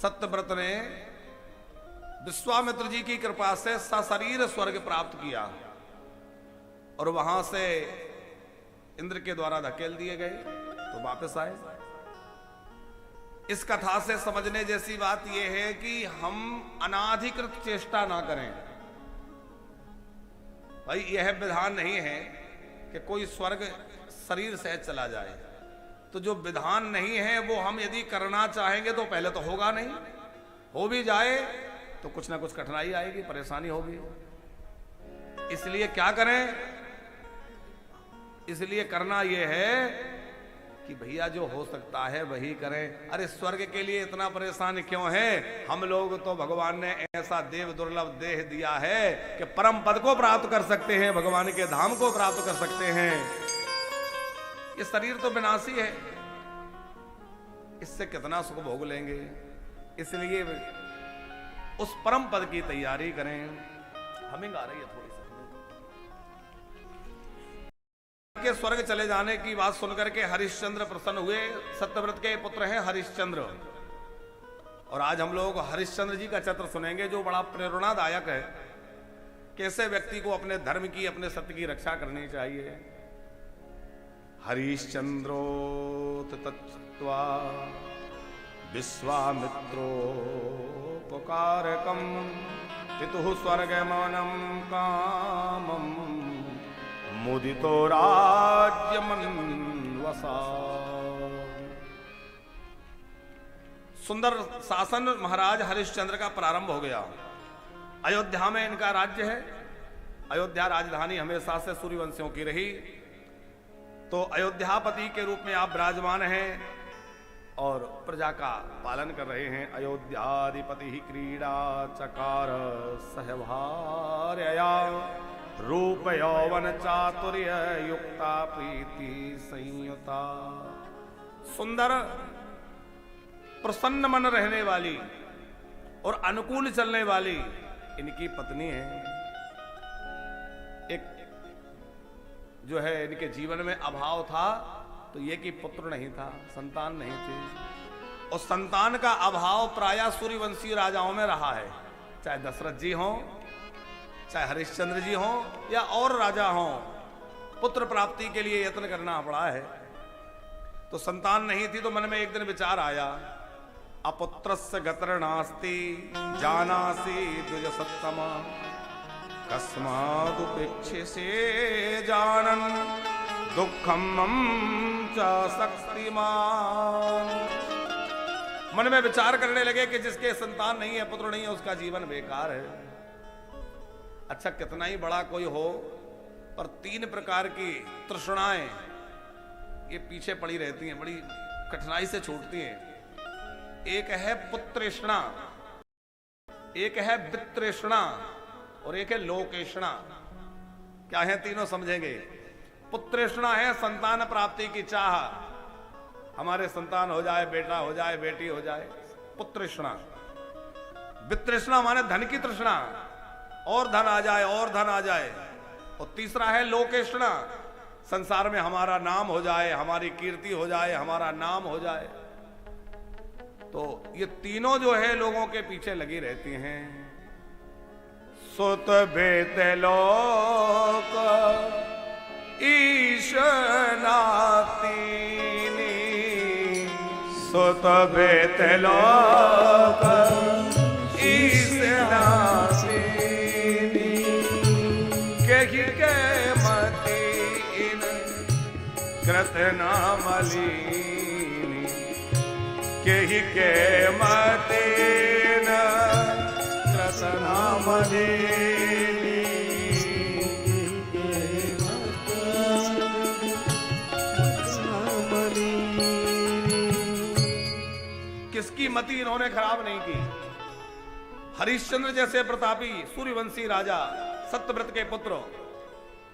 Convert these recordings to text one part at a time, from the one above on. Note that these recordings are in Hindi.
सत्यव्रत ने विश्वामित्र जी की कृपा से सशरीर स्वर्ग प्राप्त किया और वहां से इंद्र के द्वारा धकेल दिए गए तो वापस आए। इस कथा से समझने जैसी बात यह है कि हम अनाधिकृत चेष्टा ना करें। भाई यह विधान नहीं है कि कोई स्वर्ग शरीर से चला जाए, तो जो विधान नहीं है वो हम यदि करना चाहेंगे तो पहले तो होगा नहीं, हो भी जाए तो कुछ ना कुछ कठिनाई आएगी, परेशानी होगी। इसलिए क्या करें? इसलिए करना यह है कि भैया जो हो सकता है वही करें। अरे स्वर्ग के लिए इतना परेशान क्यों है? हम लोग तो भगवान ने ऐसा देव दुर्लभ देह दिया है कि परम पद को प्राप्त कर सकते हैं, भगवान के धाम को प्राप्त कर सकते हैं। ये शरीर तो विनाशी है, इससे कितना सुख भोग लेंगे। इसलिए उस परम पद की तैयारी करें। हमिंग आ रही है थोड़ी सी। के स्वर्ग चले जाने की बात सुनकर के हरिश्चंद्र प्रसन्न हुए। सत्यव्रत के पुत्र हैं हरिश्चंद्र, और आज हम लोग हरिश्चंद्र जी का चरित्र सुनेंगे जो बड़ा प्रेरणादायक है। कैसे व्यक्ति को अपने धर्म की, अपने सत्य की रक्षा करनी चाहिए। हरिश्चंद्रो तत्वा विश्वामित्रो पुकारकम पितुः स्वर्गमनम कामम मुदितो राज्यमन्वसा। सुंदर शासन महाराज हरिश्चंद्र का प्रारंभ हो गया। अयोध्या में इनका राज्य है। अयोध्या राजधानी हमेशा से सूर्यवंशियों की रही। तो अयोध्यापति के रूप में आप विराजमान हैं और प्रजा का पालन कर रहे हैं। अयोध्याधिपति ही क्रीड़ा चकार सहभार्यया रूप यौवन चातुर्य युक्ता प्रीति संयुता। सुंदर प्रसन्न मन रहने वाली और अनुकूल चलने वाली इनकी पत्नी है। एक जो है इनके जीवन में अभाव था तो ये कि पुत्र नहीं था, संतान नहीं थी। और संतान का अभाव प्रायः सूर्यवंशी राजाओं में रहा है, चाहे दशरथ जी हों, चाहे हरिश्चंद्र जी हों या और राजा हों। पुत्र प्राप्ति के लिए यत्न करना पड़ा है। तो संतान नहीं थी तो मन में एक दिन विचार आया, अपुत्रस्य गत्र नास्ति जानासि द्विज सत्तमा कस्मादुपेक्षे से जानन दुखम च शक्तिमान। मन में विचार करने लगे कि जिसके संतान नहीं है, पुत्र नहीं है, उसका जीवन बेकार है। अच्छा कितना ही बड़ा कोई हो पर तीन प्रकार की तृष्णाएं ये पीछे पड़ी रहती हैं, बड़ी कठिनाई से छूटती हैं। एक है पुत्रेष्णा, एक है वित्तृष्णा और एक है लोकेष्णा। क्या है तीनों समझेंगे। पुत्रेष्णा है संतान प्राप्ति की चाह, हमारे संतान हो जाए, बेटा हो जाए, बेटी हो जाए, पुत्रेष्णा। वित्तृष्णा माने धन की तृष्णा, और धन आ जाए और धन आ जाए। और तीसरा है लोकेष्णा, संसार में हमारा नाम हो जाए, हमारी कीर्ति हो जाए, हमारा नाम हो जाए। तो ये तीनों जो है लोगों के पीछे लगी रहती हैं। सुत बेत लोक ईश नातीनी, सुत बेत लोक ईश नातीनी, कृत नामलीनी, केहि के मतेन कृत नामलीनी। किसकी मति इन्होंने खराब नहीं की। हरिश्चंद्र जैसे प्रतापी सूर्यवंशी राजा सत्यव्रत के पुत्र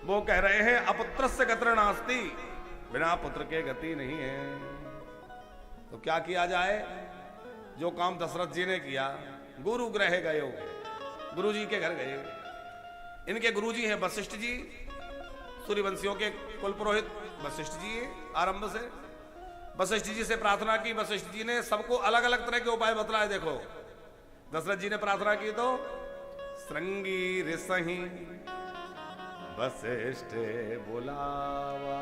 वो कह रहे हैं अपुत्रस्य गत्र नास्ति, बिना पुत्र के गति नहीं है। तो क्या किया जाए? जो काम दशरथ जी ने किया, गुरु ग्रह गए, गुरु जी के घर गए। इनके गुरु जी हैं वशिष्ठ जी, सूर्यवंशियों के कुल पुरोहित वशिष्ठ जी आरंभ से। वशिष्ठ जी से प्रार्थना की। वशिष्ठ जी ने सबको अलग अलग तरह के उपाय बतलाए। देखो, दशरथ जी ने प्रार्थना की तो श्रृंगी ऋषहि वशिष्ठ बुलावा,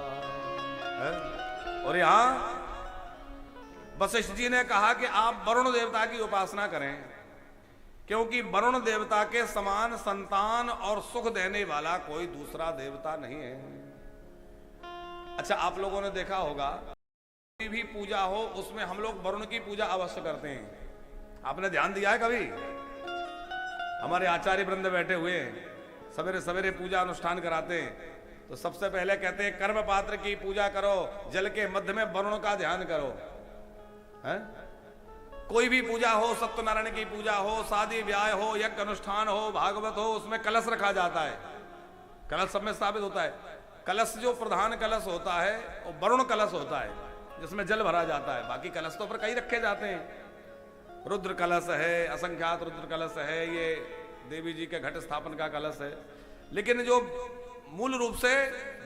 और यहां वशिष्ठ जी ने कहा कि आप वरुण देवता की उपासना करें, क्योंकि वरुण देवता के समान संतान और सुख देने वाला कोई दूसरा देवता नहीं है। अच्छा, आप लोगों ने देखा होगा कोई भी पूजा हो उसमें हम लोग वरुण की पूजा अवश्य करते हैं। आपने ध्यान दिया है कभी? हमारे आचार्य वृंद बैठे हुए सवेरे सवेरे पूजा अनुष्ठान कराते हैं, तो सबसे पहले कहते हैं कर्म पात्र की पूजा करो, जल के मध्य में वरुण का ध्यान करो। है? कोई भी पूजा हो, सत्यनारायण की पूजा हो, शादी ब्याह हो, यज्ञ अनुष्ठान हो, भागवत हो, उसमें कलश रखा जाता है। कलश सब में स्थापित होता है। कलश जो प्रधान कलश होता है वो वरुण कलश होता है, जिसमें जल भरा जाता है। बाकी कलश तो पर कई रखे जाते हैं। रुद्र कलश है, असंख्यात रुद्र कलश है, ये देवी जी के घट स्थापन का कलश है, लेकिन जो मूल रूप से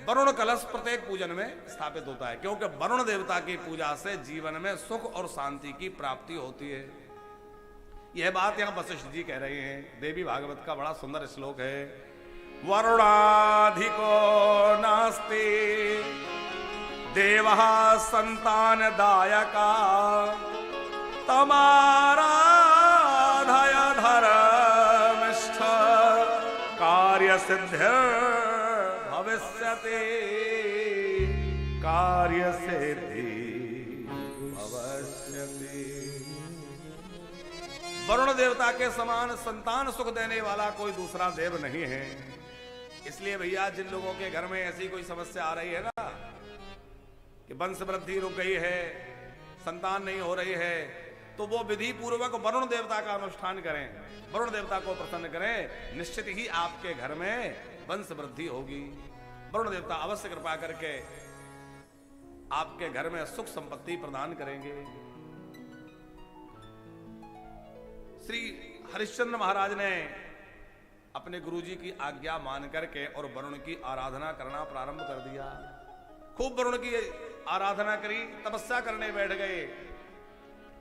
वरुण कलश प्रत्येक पूजन में स्थापित होता है, क्योंकि वरुण देवता की पूजा से जीवन में सुख और शांति की प्राप्ति होती है। यह बात यहां वशिष्ठ जी कह रहे हैं। देवी भागवत का बड़ा सुंदर श्लोक है, वरुणाधिको नास्ति देवः संतान दायका तमाराधय धर्मिष्ठ कार्य सिद्धिर् भविष्यति कार्य सिद्धि भविष्यति। वरुण देवता के समान संतान सुख देने वाला कोई दूसरा देव नहीं है। इसलिए भैया, जिन लोगों के घर में ऐसी कोई समस्या आ रही है ना कि वंश वृद्धि रुक गई है, संतान नहीं हो रही है, तो वो विधि पूर्वक वरुण देवता का अनुष्ठान करें, वरुण देवता को प्रसन्न करें, निश्चित ही आपके घर में वंश वृद्धि होगी। वरुण देवता अवश्य कृपा करके आपके घर में सुख संपत्ति प्रदान करेंगे। श्री हरिश्चंद्र महाराज ने अपने गुरुजी की आज्ञा मान करके और वरुण की आराधना करना प्रारंभ कर दिया। खूब वरुण की आराधना करी, तपस्या करने बैठ गए।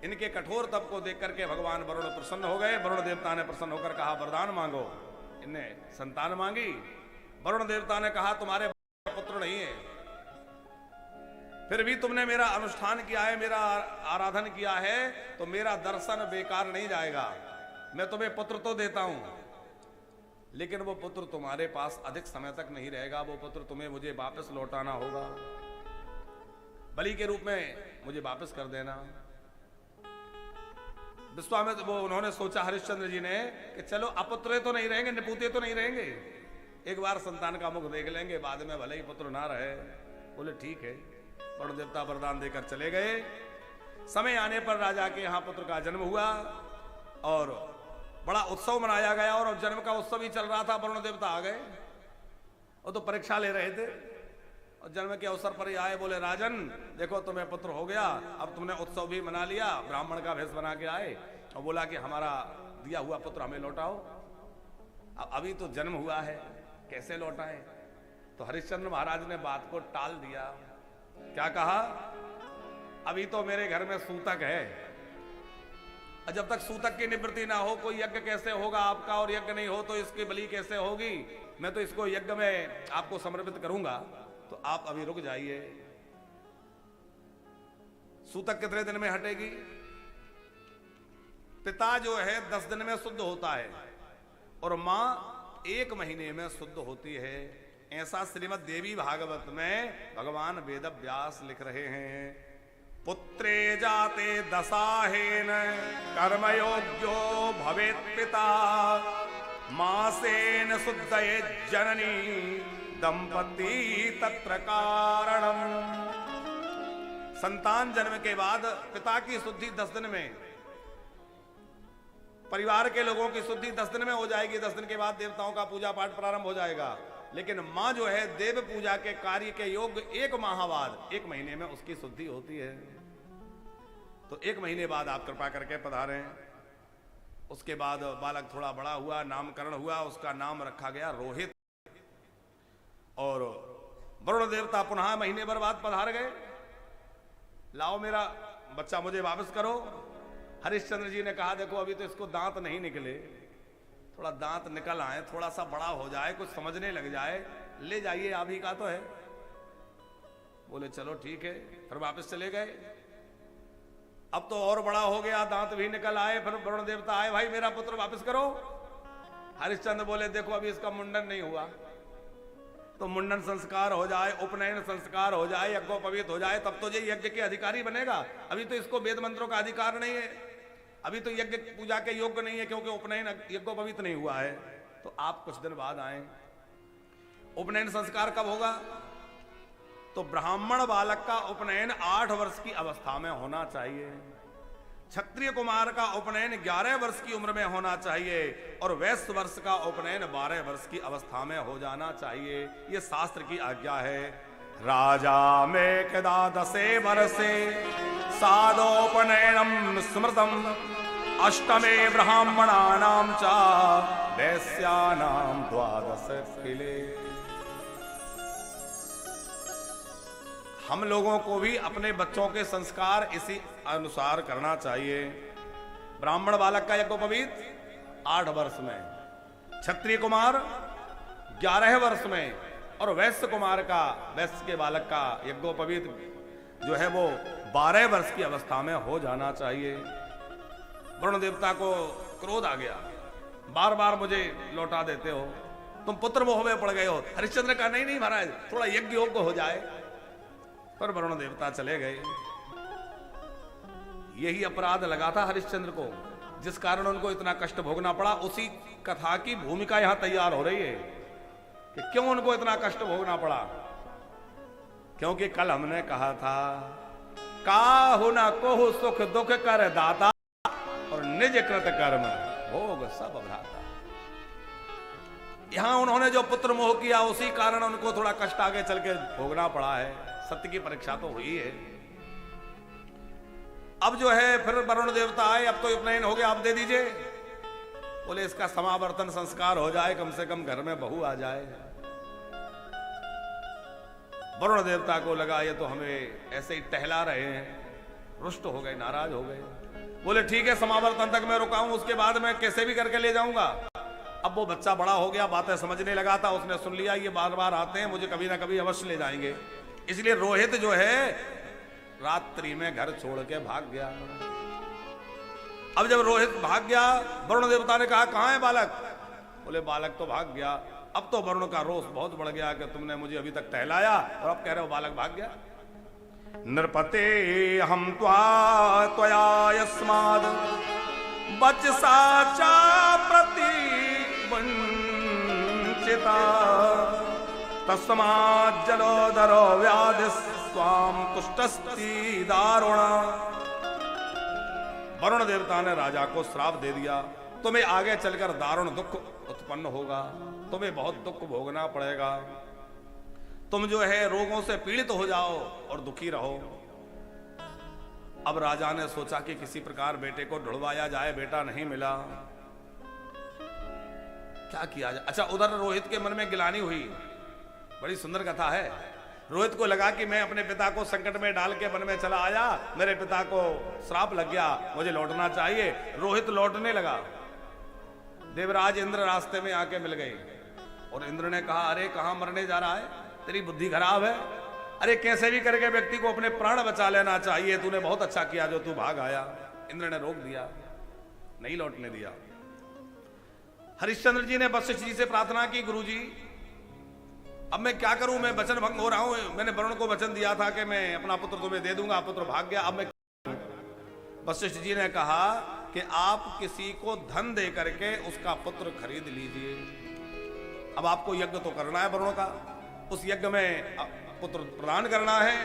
इनके कठोर तप को देख करके भगवान वरुण प्रसन्न हो गए। वरुण देवता ने प्रसन्न होकर कहा, वरदान मांगो। इनने संतान मांगी। वरुण देवता ने कहा, तुम्हारे पुत्र नहीं है, फिर भी तुमने मेरा अनुष्ठान किया है, मेरा आराधन किया है, तो मेरा दर्शन बेकार नहीं जाएगा। मैं तुम्हें पुत्र तो देता हूं, लेकिन वो पुत्र तुम्हारे पास अधिक समय तक नहीं रहेगा। वो पुत्र तुम्हें मुझे वापस लौटाना होगा, बलि के रूप में मुझे वापस कर देना। विश्वामित्र वो उन्होंने सोचा हरिश्चंद्र जी ने कि चलो अपुत्रे तो नहीं रहेंगे, निपूते तो नहीं रहेंगे, एक बार संतान का मुख देख लेंगे, बाद में भले ही पुत्र ना रहे। बोले ठीक है। वरुण देवता वरदान देकर चले गए। समय आने पर राजा के यहाँ पुत्र का जन्म हुआ और बड़ा उत्सव मनाया गया, और जन्म का उत्सव ही चल रहा था। वरुण देवता आ गए, वो तो परीक्षा ले रहे थे, और जन्म के अवसर पर ही आए। बोले, राजन देखो तुम्हें पुत्र हो गया, अब तुमने उत्सव भी मना लिया, ब्राह्मण का भेष बना के आए और बोला कि हमारा दिया हुआ पुत्र हमें लौटाओ। अभी तो जन्म हुआ है, कैसे लौटाएं? तो हरिश्चंद्र महाराज ने बात को टाल दिया। क्या कहा? अभी तो मेरे घर में सूतक है, और जब तक सूतक की निवृत्ति ना हो कोई यज्ञ कैसे होगा आपका, और यज्ञ नहीं हो तो इसकी बलि कैसे होगी? मैं तो इसको यज्ञ में आपको समर्पित करूंगा, तो आप अभी रुक जाइए। सूतक कितने दिन में हटेगी? पिता जो है 10 दिन में शुद्ध होता है, और मां 1 महीने में शुद्ध होती है। ऐसा श्रीमद् देवी भागवत में भगवान वेद व्यास लिख रहे हैं। पुत्रे जाते दशाहेन कर्मयोग्यो भवेत् पिता मासेन शुद्धये जननी दंपति तत्र कारणम। संतान जन्म के बाद पिता की शुद्धि 10 दिन में, परिवार के लोगों की शुद्धि 10 दिन में हो जाएगी। 10 दिन के बाद देवताओं का पूजा पाठ प्रारंभ हो जाएगा। लेकिन मां जो है देव पूजा के कार्य के योग्य 1 माह बाद, 1 महीने में उसकी शुद्धि होती है। तो 1 महीने बाद आप कृपा करके पधारें। उसके बाद बालक थोड़ा बड़ा हुआ, नामकरण हुआ, उसका नाम रखा गया रोहित। और वरुण देवता पुनः महीने भर बाद पधार गए। लाओ मेरा बच्चा मुझे वापस करो। हरिश्चंद्र जी ने कहा देखो अभी तो इसको दांत नहीं निकले, थोड़ा दांत निकल आए, थोड़ा सा बड़ा हो जाए, कुछ समझने लग जाए, ले जाइए, आप ही का तो है। बोले चलो ठीक है, फिर वापस चले गए। अब तो और बड़ा हो गया, दांत भी निकल आए, फिर वरुण देवता आए, भाई मेरा पुत्र वापस करो। हरिश्चंद्र बोले देखो अभी इसका मुंडन नहीं हुआ, तो मुंडन संस्कार हो जाए, उपनयन संस्कार हो जाए, यज्ञोपवीत हो जाए, तब तो ये यज्ञ के अधिकारी बनेगा। अभी तो इसको वेद मंत्रों का अधिकार नहीं है, अभी तो यज्ञ पूजा के योग्य नहीं है, क्योंकि उपनयन यज्ञोपवीत नहीं हुआ है। तो आप कुछ दिन बाद आए। उपनयन संस्कार कब होगा? तो ब्राह्मण बालक का उपनयन 8 वर्ष की अवस्था में होना चाहिए, क्षत्रिय कुमार का उपनयन 11 वर्ष की उम्र में होना चाहिए, और वैश्य वर्ष का उपनयन 12 वर्ष की अवस्था में हो जाना चाहिए। ये शास्त्र की आज्ञा है। राजा में कदा 10 वर्षे सादोपनयनम स्मृतम, अष्टमे ब्राह्मणानाम च वैश्यानाम 12 किले। हम लोगों को भी अपने बच्चों के संस्कार इसी अनुसार करना चाहिए। ब्राह्मण बालक का यज्ञोपवीत 8 वर्ष में, क्षत्रिय कुमार 11 वर्ष में, और वैश्य कुमार का, वैश्य के बालक का यज्ञोपवीत जो है वो 12 वर्ष की अवस्था में हो जाना चाहिए। वरुण देवता को क्रोध आ गया, बार बार मुझे लौटा देते हो, तुम पुत्र मोह में पड़ गए हो। हरिश्चंद्र का नहीं नहीं महाराज, थोड़ा यज्ञ योग्य हो जाए। पर वरुण देवता चले गए। यही अपराध लगा था हरिश्चंद्र को, जिस कारण उनको इतना कष्ट भोगना पड़ा। उसी कथा की भूमिका यहां तैयार हो रही है कि क्यों उनको इतना कष्ट भोगना पड़ा। क्योंकि कल हमने कहा था, काहु न कोहु सुख दुख कर दाता, और निज कृत कर्म भोग सब भ्राता। यहां उन्होंने जो पुत्र मोह किया, उसी कारण उनको थोड़ा कष्ट आगे चल के भोगना पड़ा है। सत्य की परीक्षा तो हुई है। अब जो है फिर वरुण देवता आए, अब तो उपनयन हो गया, आप दे दीजिए। बोले इसका समावर्तन संस्कार हो जाए, कम से कम घर में बहू आ जाए। वरुण देवता को लगा ये तो हमें ऐसे ही टहला रहे हैं, रुष्ट हो गए, नाराज हो गए। बोले ठीक है, समावर्तन तक मैं रुका हूं, उसके बाद मैं कैसे भी करके ले जाऊंगा। अब वो बच्चा बड़ा हो गया, बातें समझने लगा था, उसने सुन लिया ये बार बार आते हैं, मुझे कभी ना कभी अवश्य ले जाएंगे। इसलिए रोहित जो है रात्रि में घर छोड़ के भाग गया। अब जब रोहित भाग गया, वरुण देवता ने कहा कहां है बालक? बोले बालक तो भाग गया। अब तो वरुण का रोष बहुत बढ़ गया कि तुमने मुझे अभी तक टहलाया और अब कह रहे हो बालक भाग गया। नृपते हम त्वया यस्माद वचसा चा प्रति वंचिता, तस्मात् जलोदरो व्याधि स्वाम तुष्टस्ति दारुणा। वरुण देवता ने राजा को श्राप दे दिया, तुम्हें आगे चलकर दारुण दुख उत्पन्न होगा, तुम्हें बहुत दुख भोगना पड़ेगा, तुम जो है रोगों से पीड़ित हो जाओ और दुखी रहो। अब राजा ने सोचा कि किसी प्रकार बेटे को ढूंढवाया जाए, बेटा नहीं मिला, क्या किया जाए। अच्छा, उधर रोहित के मन में गिलानी हुई, बड़ी सुंदर कथा है। रोहित को लगा कि मैं अपने पिता को संकट में डाल के वन में चला आया, मेरे पिता को श्राप लग गया, मुझे लौटना चाहिए। रोहित लौटने लगा, देवराज इंद्र रास्ते में आके मिल गए और इंद्र ने कहा अरे कहां मरने जा रहा है, तेरी बुद्धि खराब है, अरे कैसे भी करके व्यक्ति को अपने प्राण बचा लेना चाहिए, तूने बहुत अच्छा किया जो तू भाग आया। इंद्र ने रोक दिया, नहीं लौटने दिया। हरिश्चंद्र जी ने वशिष्ठ जी से प्रार्थना की, गुरुजी अब मैं क्या करूं, मैं वचन भंग हो रहा हूं, मैंने वरुण को वचन दिया था कि मैं अपना पुत्र तुम्हें दे दूंगा, पुत्र भाग गया, अब मैं। वशिष्ठ जी ने कहा कि आप किसी को धन दे करके उसका पुत्र खरीद लीजिए। अब आपको यज्ञ तो करना है वरुण का, उस यज्ञ में पुत्र प्रदान करना है,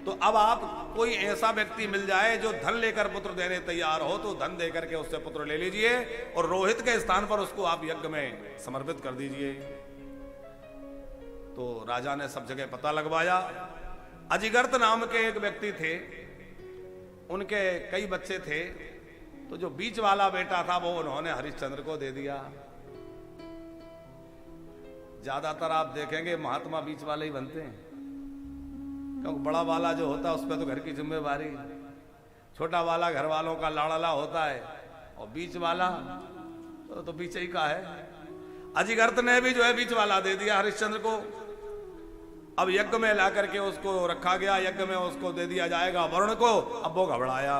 तो अब आप कोई ऐसा व्यक्ति मिल जाए जो धन लेकर पुत्र देने तैयार हो, तो धन दे करके उससे पुत्र ले लीजिए और रोहित के स्थान पर उसको आप यज्ञ में समर्पित कर दीजिए। तो राजा ने सब जगह पता लगवाया। अजिगर्त नाम के एक व्यक्ति थे, उनके कई बच्चे थे, तो जो बीच वाला बेटा था वो उन्होंने हरिश्चंद्र को दे दिया। ज्यादातर आप देखेंगे महात्मा बीच वाले ही बनते हैं, क्योंकि बड़ा वाला जो होता है उस पर तो घर की जिम्मेवारी, छोटा वाला घर वालों का लाड़ला होता है, और बीच वाला तो बीच ही का है। अजिगर्त ने भी जो है बीच वाला दे दिया हरिश्चंद्र को। अब यज्ञ में ला करके उसको रखा गया, यज्ञ में उसको दे दिया जाएगा वरुण को। अब वो घबराया,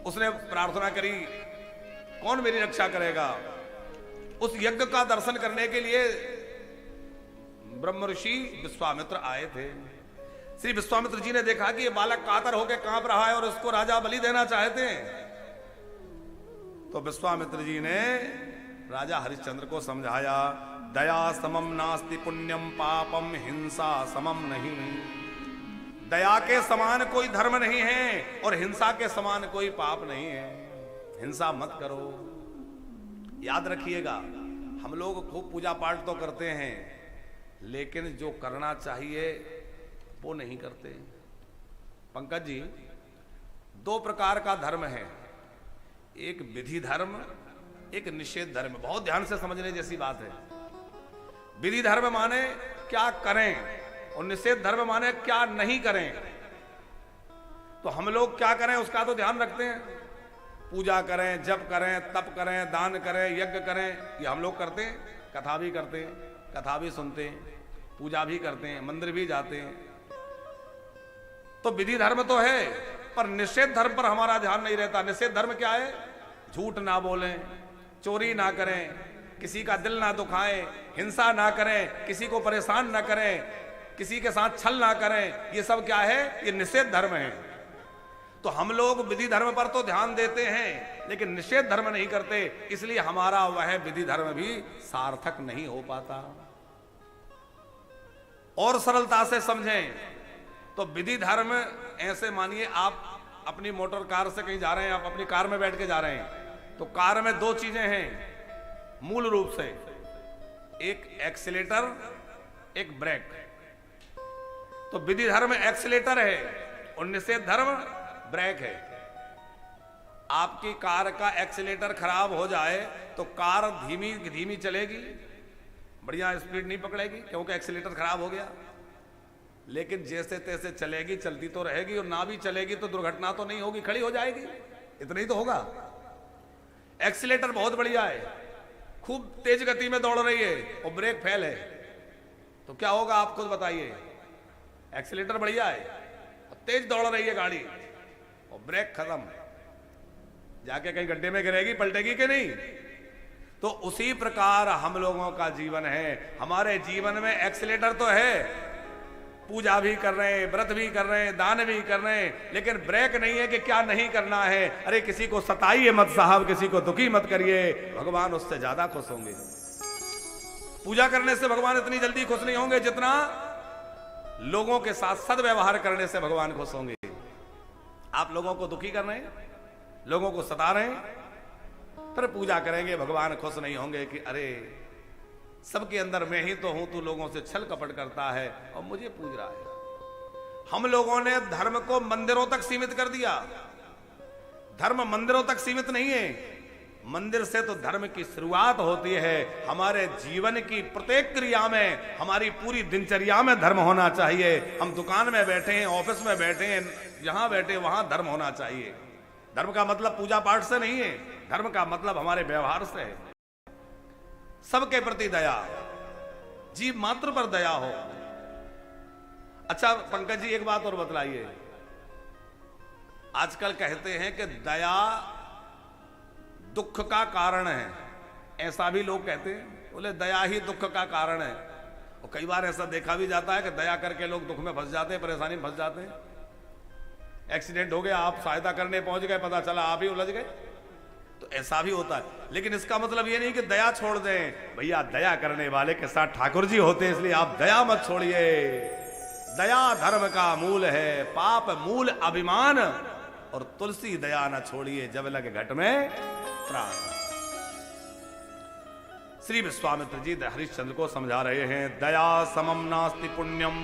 उसने प्रार्थना करी कौन मेरी रक्षा करेगा। उस यज्ञ का दर्शन करने के लिए ब्रह्म ऋषि विश्वामित्र आए थे। श्री विश्वामित्र जी ने देखा कि ये बालक कातर होकर कांप रहा है और उसको राजा बलि देना चाहते हैं। तो विश्वामित्र जी ने राजा हरिश्चंद्र को समझाया, दया समम नास्ति पुण्यम पापम हिंसा समम नहीं। दया के समान कोई धर्म नहीं है और हिंसा के समान कोई पाप नहीं है। हिंसा मत करो। याद रखिएगा, हम लोग खूब पूजा पाठ तो करते हैं, लेकिन जो करना चाहिए वो नहीं करते। पंकज जी, दो प्रकार का धर्म है, एक विधि धर्म, एक निषेध धर्म। बहुत ध्यान से समझने जैसी बात है। विधि धर्म माने क्या करें और निषेध धर्म माने क्या नहीं करें। तो हम लोग क्या करें उसका तो ध्यान रखते हैं। पूजा करें, जप करें, तप करें, दान करें, यज्ञ करें, ये हम लोग करते हैं। कथा भी करते हैं, कथा भी सुनते हैं, पूजा भी करते हैं, मंदिर भी जाते हैं। तो विधि धर्म तो है, पर निषेध धर्म पर हमारा ध्यान नहीं रहता। निषेध धर्म क्या है? झूठ ना बोलें, चोरी ना करें, किसी का दिल ना दुखाएं, हिंसा ना करें, किसी को परेशान ना करें, किसी के साथ छल ना करें। ये सब क्या है? ये निषेध धर्म है। तो हम लोग विधि धर्म पर तो ध्यान देते हैं, लेकिन निषेध धर्म नहीं करते, इसलिए हमारा वह विधि धर्म भी सार्थक नहीं हो पाता। और सरलता से समझें तो विधि धर्म ऐसे मानिए, आप अपनी मोटर कार से कहीं जा रहे हैं, आप अपनी कार में बैठ के जा रहे हैं, तो कार में दो चीजें हैं मूल रूप से, एक एक्सीलेटर, एक ब्रेक। तो विधि धर्म एक्सीलेटर है और निषेध धर्म ब्रेक है। आपकी कार का एक्सीलेटर खराब हो जाए तो कार धीमी धीमी चलेगी, बढ़िया स्पीड नहीं पकड़ेगी, क्योंकि एक्सीलेटर खराब हो गया। लेकिन जैसे तैसे चलेगी, चलती तो रहेगी, और ना भी चलेगी तो दुर्घटना तो नहीं होगी, खड़ी हो जाएगी, इतना ही तो होगा। एक्सीलेटर बहुत बढ़िया है, खूब तेज गति में दौड़ रही है और ब्रेक फेल है, तो क्या होगा आप खुद बताइए। एक्सीलेटर बढ़िया है और तेज दौड़ रही है गाड़ी और ब्रेक खत्म, जाके कहीं गड्ढे में गिरेगी, पलटेगी कि नहीं। तो उसी प्रकार हम लोगों का जीवन है। हमारे जीवन में एक्सीलेटर तो है, पूजा भी कर रहे हैं, व्रत भी कर रहे हैं, दान भी कर रहे हैं, लेकिन ब्रेक नहीं है कि क्या नहीं करना है। अरे किसी को सताइए मत साहब, किसी को दुखी मत करिए, भगवान उससे ज्यादा खुश होंगे। पूजा करने से भगवान इतनी जल्दी खुश नहीं होंगे जितना लोगों के साथ सद्व्यवहार करने से भगवान खुश होंगे। आप लोगों को दुखी कर रहे हैं, लोगों को सता रहे हैं, फिर पूजा करेंगे, भगवान खुश नहीं होंगे कि अरे सबके अंदर मैं ही तो हूं, तू लोगों से छल कपट करता है और मुझे पूज रहा है। हम लोगों ने धर्म को मंदिरों तक सीमित कर दिया। धर्म मंदिरों तक सीमित नहीं है, मंदिर से तो धर्म की शुरुआत होती है। हमारे जीवन की प्रत्येक क्रिया में, हमारी पूरी दिनचर्या में धर्म होना चाहिए। हम दुकान में बैठे हैं, ऑफिस में बैठे हैं, जहां बैठे वहां धर्म होना चाहिए। धर्म का मतलब पूजा पाठ से नहीं है, धर्म का मतलब हमारे व्यवहार से है। सबके प्रति दया, जीव मात्र पर दया हो। अच्छा पंकज जी, एक बात और बतलाइए, आजकल कहते हैं कि दया दुख का कारण है, ऐसा भी लोग कहते हैं। बोले दया ही दुख का कारण है। और कई बार ऐसा देखा भी जाता है कि दया करके लोग दुख में फंस जाते हैं, परेशानी में फंस जाते हैं। एक्सीडेंट हो गया, आप सहायता करने पहुंच गए, पता चला आप ही उलझ गए, तो ऐसा भी होता है। लेकिन इसका मतलब ये नहीं कि दया छोड़ दें। भैया दया करने वाले के साथ ठाकुर जी होते हैं, इसलिए आप दया मत छोड़िए। दया धर्म का मूल है, पाप मूल अभिमान, और तुलसी दया न छोड़िए जब लगे घट में प्राण। श्री विश्वामित्र जी हरिश्चंद्र को समझा रहे हैं, दया समम नास्ति पुण्यम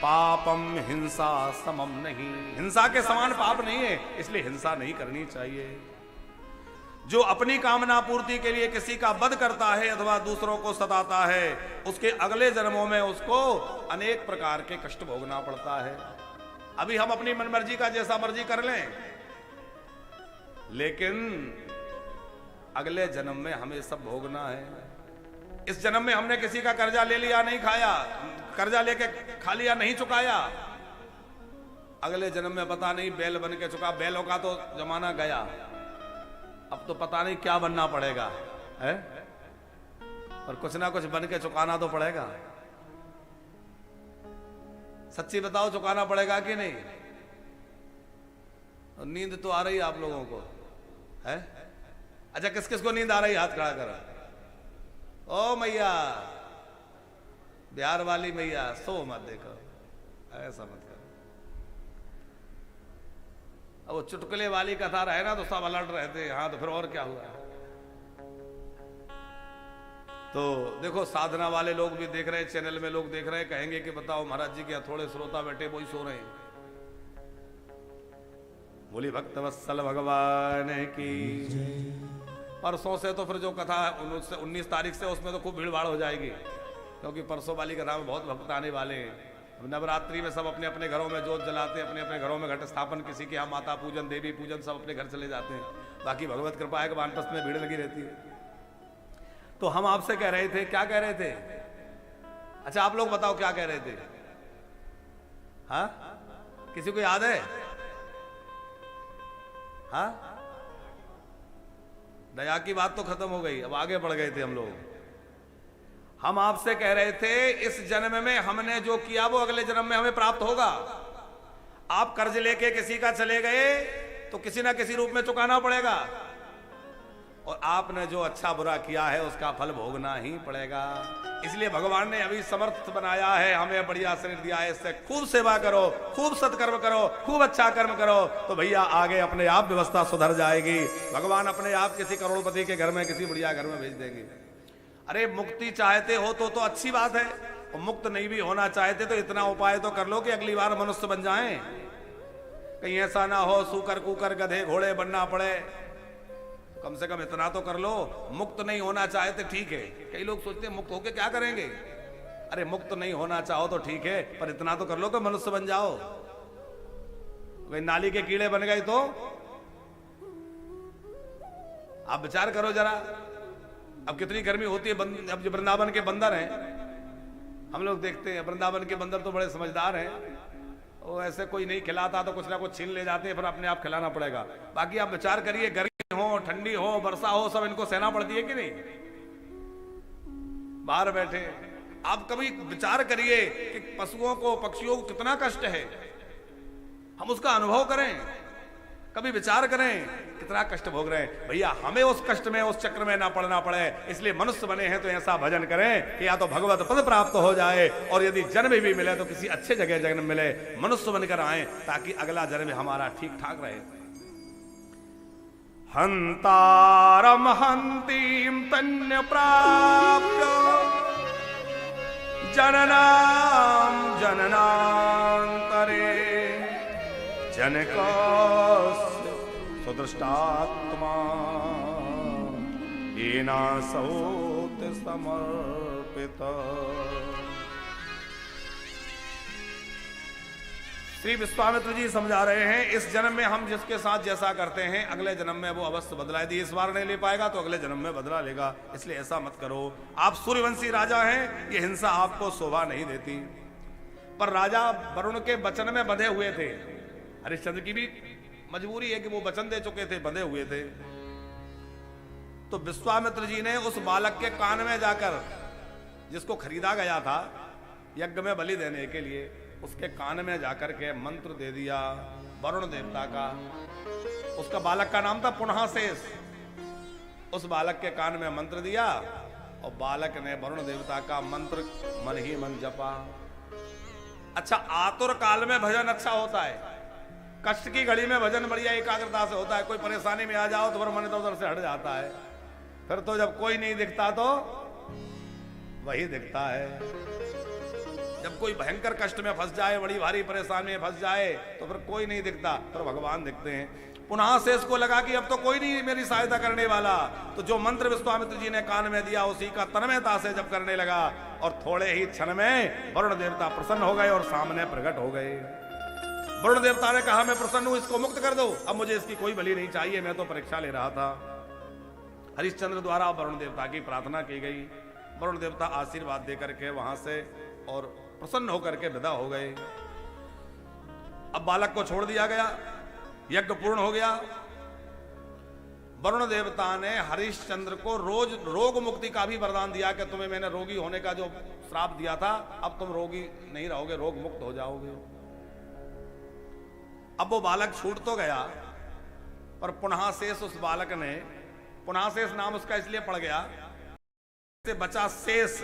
पापम हिंसा समम नहीं। हिंसा के समान पाप नहीं है, इसलिए हिंसा नहीं करनी चाहिए। जो अपनी कामना पूर्ति के लिए किसी का वध करता है अथवा दूसरों को सताता है, उसके अगले जन्मों में उसको अनेक प्रकार के कष्ट भोगना पड़ता है। अभी हम अपनी मनमर्जी का जैसा मर्जी कर लें, लेकिन अगले जन्म में हमें सब भोगना है। इस जन्म में हमने किसी का कर्जा ले लिया, नहीं खाया, कर्जा लेके खा लिया, नहीं चुकाया, अगले जन्म में पता नहीं बैल बन के चुका। बैलों का तो जमाना गया, अब तो पता नहीं क्या बनना पड़ेगा है, और कुछ ना कुछ बन के चुकाना तो पड़ेगा। सच्ची बताओ, चुकाना पड़ेगा कि नहीं? और नींद तो आ रही है आप लोगों को है? अच्छा, किस किस को नींद आ रही? हाथ खड़ा करो। ओ मैया, बिहार वाली मैया, सो मत, देखो ऐसा मत करो। अब वो चुटकुले वाली कथा रहे ना तो सब अलर्ट रहते हैं। हाँ तो फिर और क्या हुआ? तो देखो, साधना वाले लोग भी देख रहे हैं, चैनल में लोग देख रहे हैं, कहेंगे कि बताओ महाराज जी, क्या थोड़े श्रोता बैठे वही सो रहे हैं? बोली भक्तवत्सल भगवान की। परसों से तो फिर जो कथा है 19 तारीख से, उसमें तो खूब भीड़ भाड़ हो जाएगी, क्योंकि परसों वाली कथा में बहुत भक्त आने वाले हैं। नवरात्रि में सब अपने अपने घरों में जोत जलाते हैं, अपने अपने घरों में घट स्थापन, किसी के यहाँ माता पूजन, देवी पूजन, सब अपने घर चले जाते हैं। बाकी भगवत कृपा है कि वानप्रस्थ में भीड़ लगी रहती है। तो हम आपसे कह रहे थे, क्या कह रहे थे? अच्छा आप लोग बताओ क्या कह रहे थे? हाँ, किसी को याद है? हाँ, दया की बात तो खत्म हो गई, अब आगे बढ़ गए थे हम लोग। हम आपसे कह रहे थे, इस जन्म में हमने जो किया वो अगले जन्म में हमें प्राप्त होगा। आप कर्ज लेके किसी का चले गए तो किसी ना किसी रूप में चुकाना पड़ेगा, और आपने जो अच्छा बुरा किया है उसका फल भोगना ही पड़ेगा। इसलिए भगवान ने अभी समर्थ बनाया है, हमें बढ़िया शरीर दिया है, इससे खूब सेवा करो, खूब सत्कर्म करो, खूब अच्छा कर्म करो, तो भैया आगे अपने आप व्यवस्था सुधर जाएगी। भगवान अपने आप किसी करोड़पति के घर में, किसी बढ़िया घर में भेज देंगे। अरे मुक्ति चाहते हो तो अच्छी बात है, और मुक्त नहीं भी होना चाहते तो इतना उपाय तो कर लो कि अगली बार मनुष्य बन जाएं। कहीं ऐसा ना हो सूकर कुकर गधे घोड़े बनना पड़े, कम से कम इतना तो कर लो। मुक्त नहीं होना चाहते ठीक है, कई लोग सोचते हैं मुक्त होके क्या करेंगे। अरे मुक्त नहीं होना चाहो तो ठीक है, पर इतना तो कर लो कि मनुष्य बन जाओ। कहीं नाली के कीड़े बन गए तो आप विचार करो जरा, अब कितनी गर्मी होती है। अब जो वृंदावन के बंदर हैं, हम लोग देखते हैं वृंदावन के बंदर तो बड़े समझदार हैं, वो ऐसे कोई नहीं खिलाता तो कुछ ना कुछ छीन ले जाते हैं, फिर अपने आप खिलाना पड़ेगा। बाकी आप विचार करिए, गर्मी हो, ठंडी हो, वर्षा हो, सब इनको सहना पड़ती है कि नहीं? बाहर बैठे आप कभी विचार करिए कि पशुओं को, पक्षियों को कितना कष्ट है, हम उसका अनुभव करें, कभी विचार करें कितना कष्ट भोग रहे हैं। भैया हमें उस कष्ट में, उस चक्र में ना पड़ना पड़े, इसलिए मनुष्य बने हैं तो ऐसा भजन करें कि या तो भगवत पद प्राप्त हो जाए, और यदि जन्म भी मिले तो किसी अच्छे जगह जन्म मिले, मनुष्य बनकर आए, ताकि अगला जन्म हमारा ठीक ठाक रहे। हंतारम हंतीम तन्य प्राप्य जननाम जननांतरे जनकस्य सुदृष्टात्मा येनासौत समर्पित। श्री विश्वामित्र जी समझा रहे हैं, इस जन्म में हम जिसके साथ जैसा करते हैं अगले जन्म में वो अवश्य बदला, यदि इस बार नहीं ले पाएगा तो अगले जन्म में बदला लेगा। इसलिए ऐसा मत करो। आप सूर्यवंशी राजा हैं, ये हिंसा आपको शोभा नहीं देती। पर राजा वरुण के वचन में बंधे हुए थे, हरिश्चंद्र की भी मजबूरी है कि वो वचन दे चुके थे, बंधे हुए थे। तो विश्वामित्र जी ने उस बालक के कान में जाकर, जिसको खरीदा गया था यज्ञ में बलि देने के लिए, उसके कान में जाकर के मंत्र दे दिया वरुण देवता का। उसका बालक का नाम था पुनःशेष। उस बालक के कान में मंत्र दिया और बालक ने वरुण देवता का मंत्र मन ही मन जपा। अच्छा, आतुर काल में भजन अच्छा होता है, कष्ट की घड़ी में भजन बढ़िया एकाग्रता से होता है। कोई परेशानी में आ जाओ तो फिर मन इधर से हट जाता है, फिर तो जब कोई नहीं दिखता तो वही दिखता है। जब कोई भयंकर कष्ट में फंस जाए, बड़ी भारी परेशानी में फंस जाए, तो फिर कोई नहीं दिखता, फिर भगवान दिखते हैं। पुनः शेष को लगा कि अब तो कोई नहीं मेरी सहायता करने वाला, तो जो मंत्र विश्वामित्र जी ने कान में दिया उसी का तन्मयता से जब करने लगा और थोड़े ही क्षण में वरुण देवता प्रसन्न हो गए और सामने प्रकट हो गए। वरुण देवता ने कहा मैं प्रसन्न हूं, इसको मुक्त कर दो, अब मुझे इसकी कोई बलि नहीं चाहिए, मैं तो परीक्षा ले रहा था। हरिश्चंद्र द्वारा वरुण देवता की प्रार्थना की गई। वरुण देवता आशीर्वाद देकर के वहां से और प्रसन्न होकर के विदा हो गए। अब बालक को छोड़ दिया गया, यज्ञ पूर्ण हो गया। वरुण देवता ने हरिश्चंद्र को रोज रोग मुक्ति का भी वरदान दिया कि तुम्हें मैंने रोगी होने का जो श्राप दिया था, अब तुम रोगी नहीं रहोगे, रोग मुक्त हो जाओगे। अब वो बालक छूट तो गया, पर पुनः शेष उस बालक ने, पुनः शेष नाम उसका इसलिए पड़ गया से बचा शेष,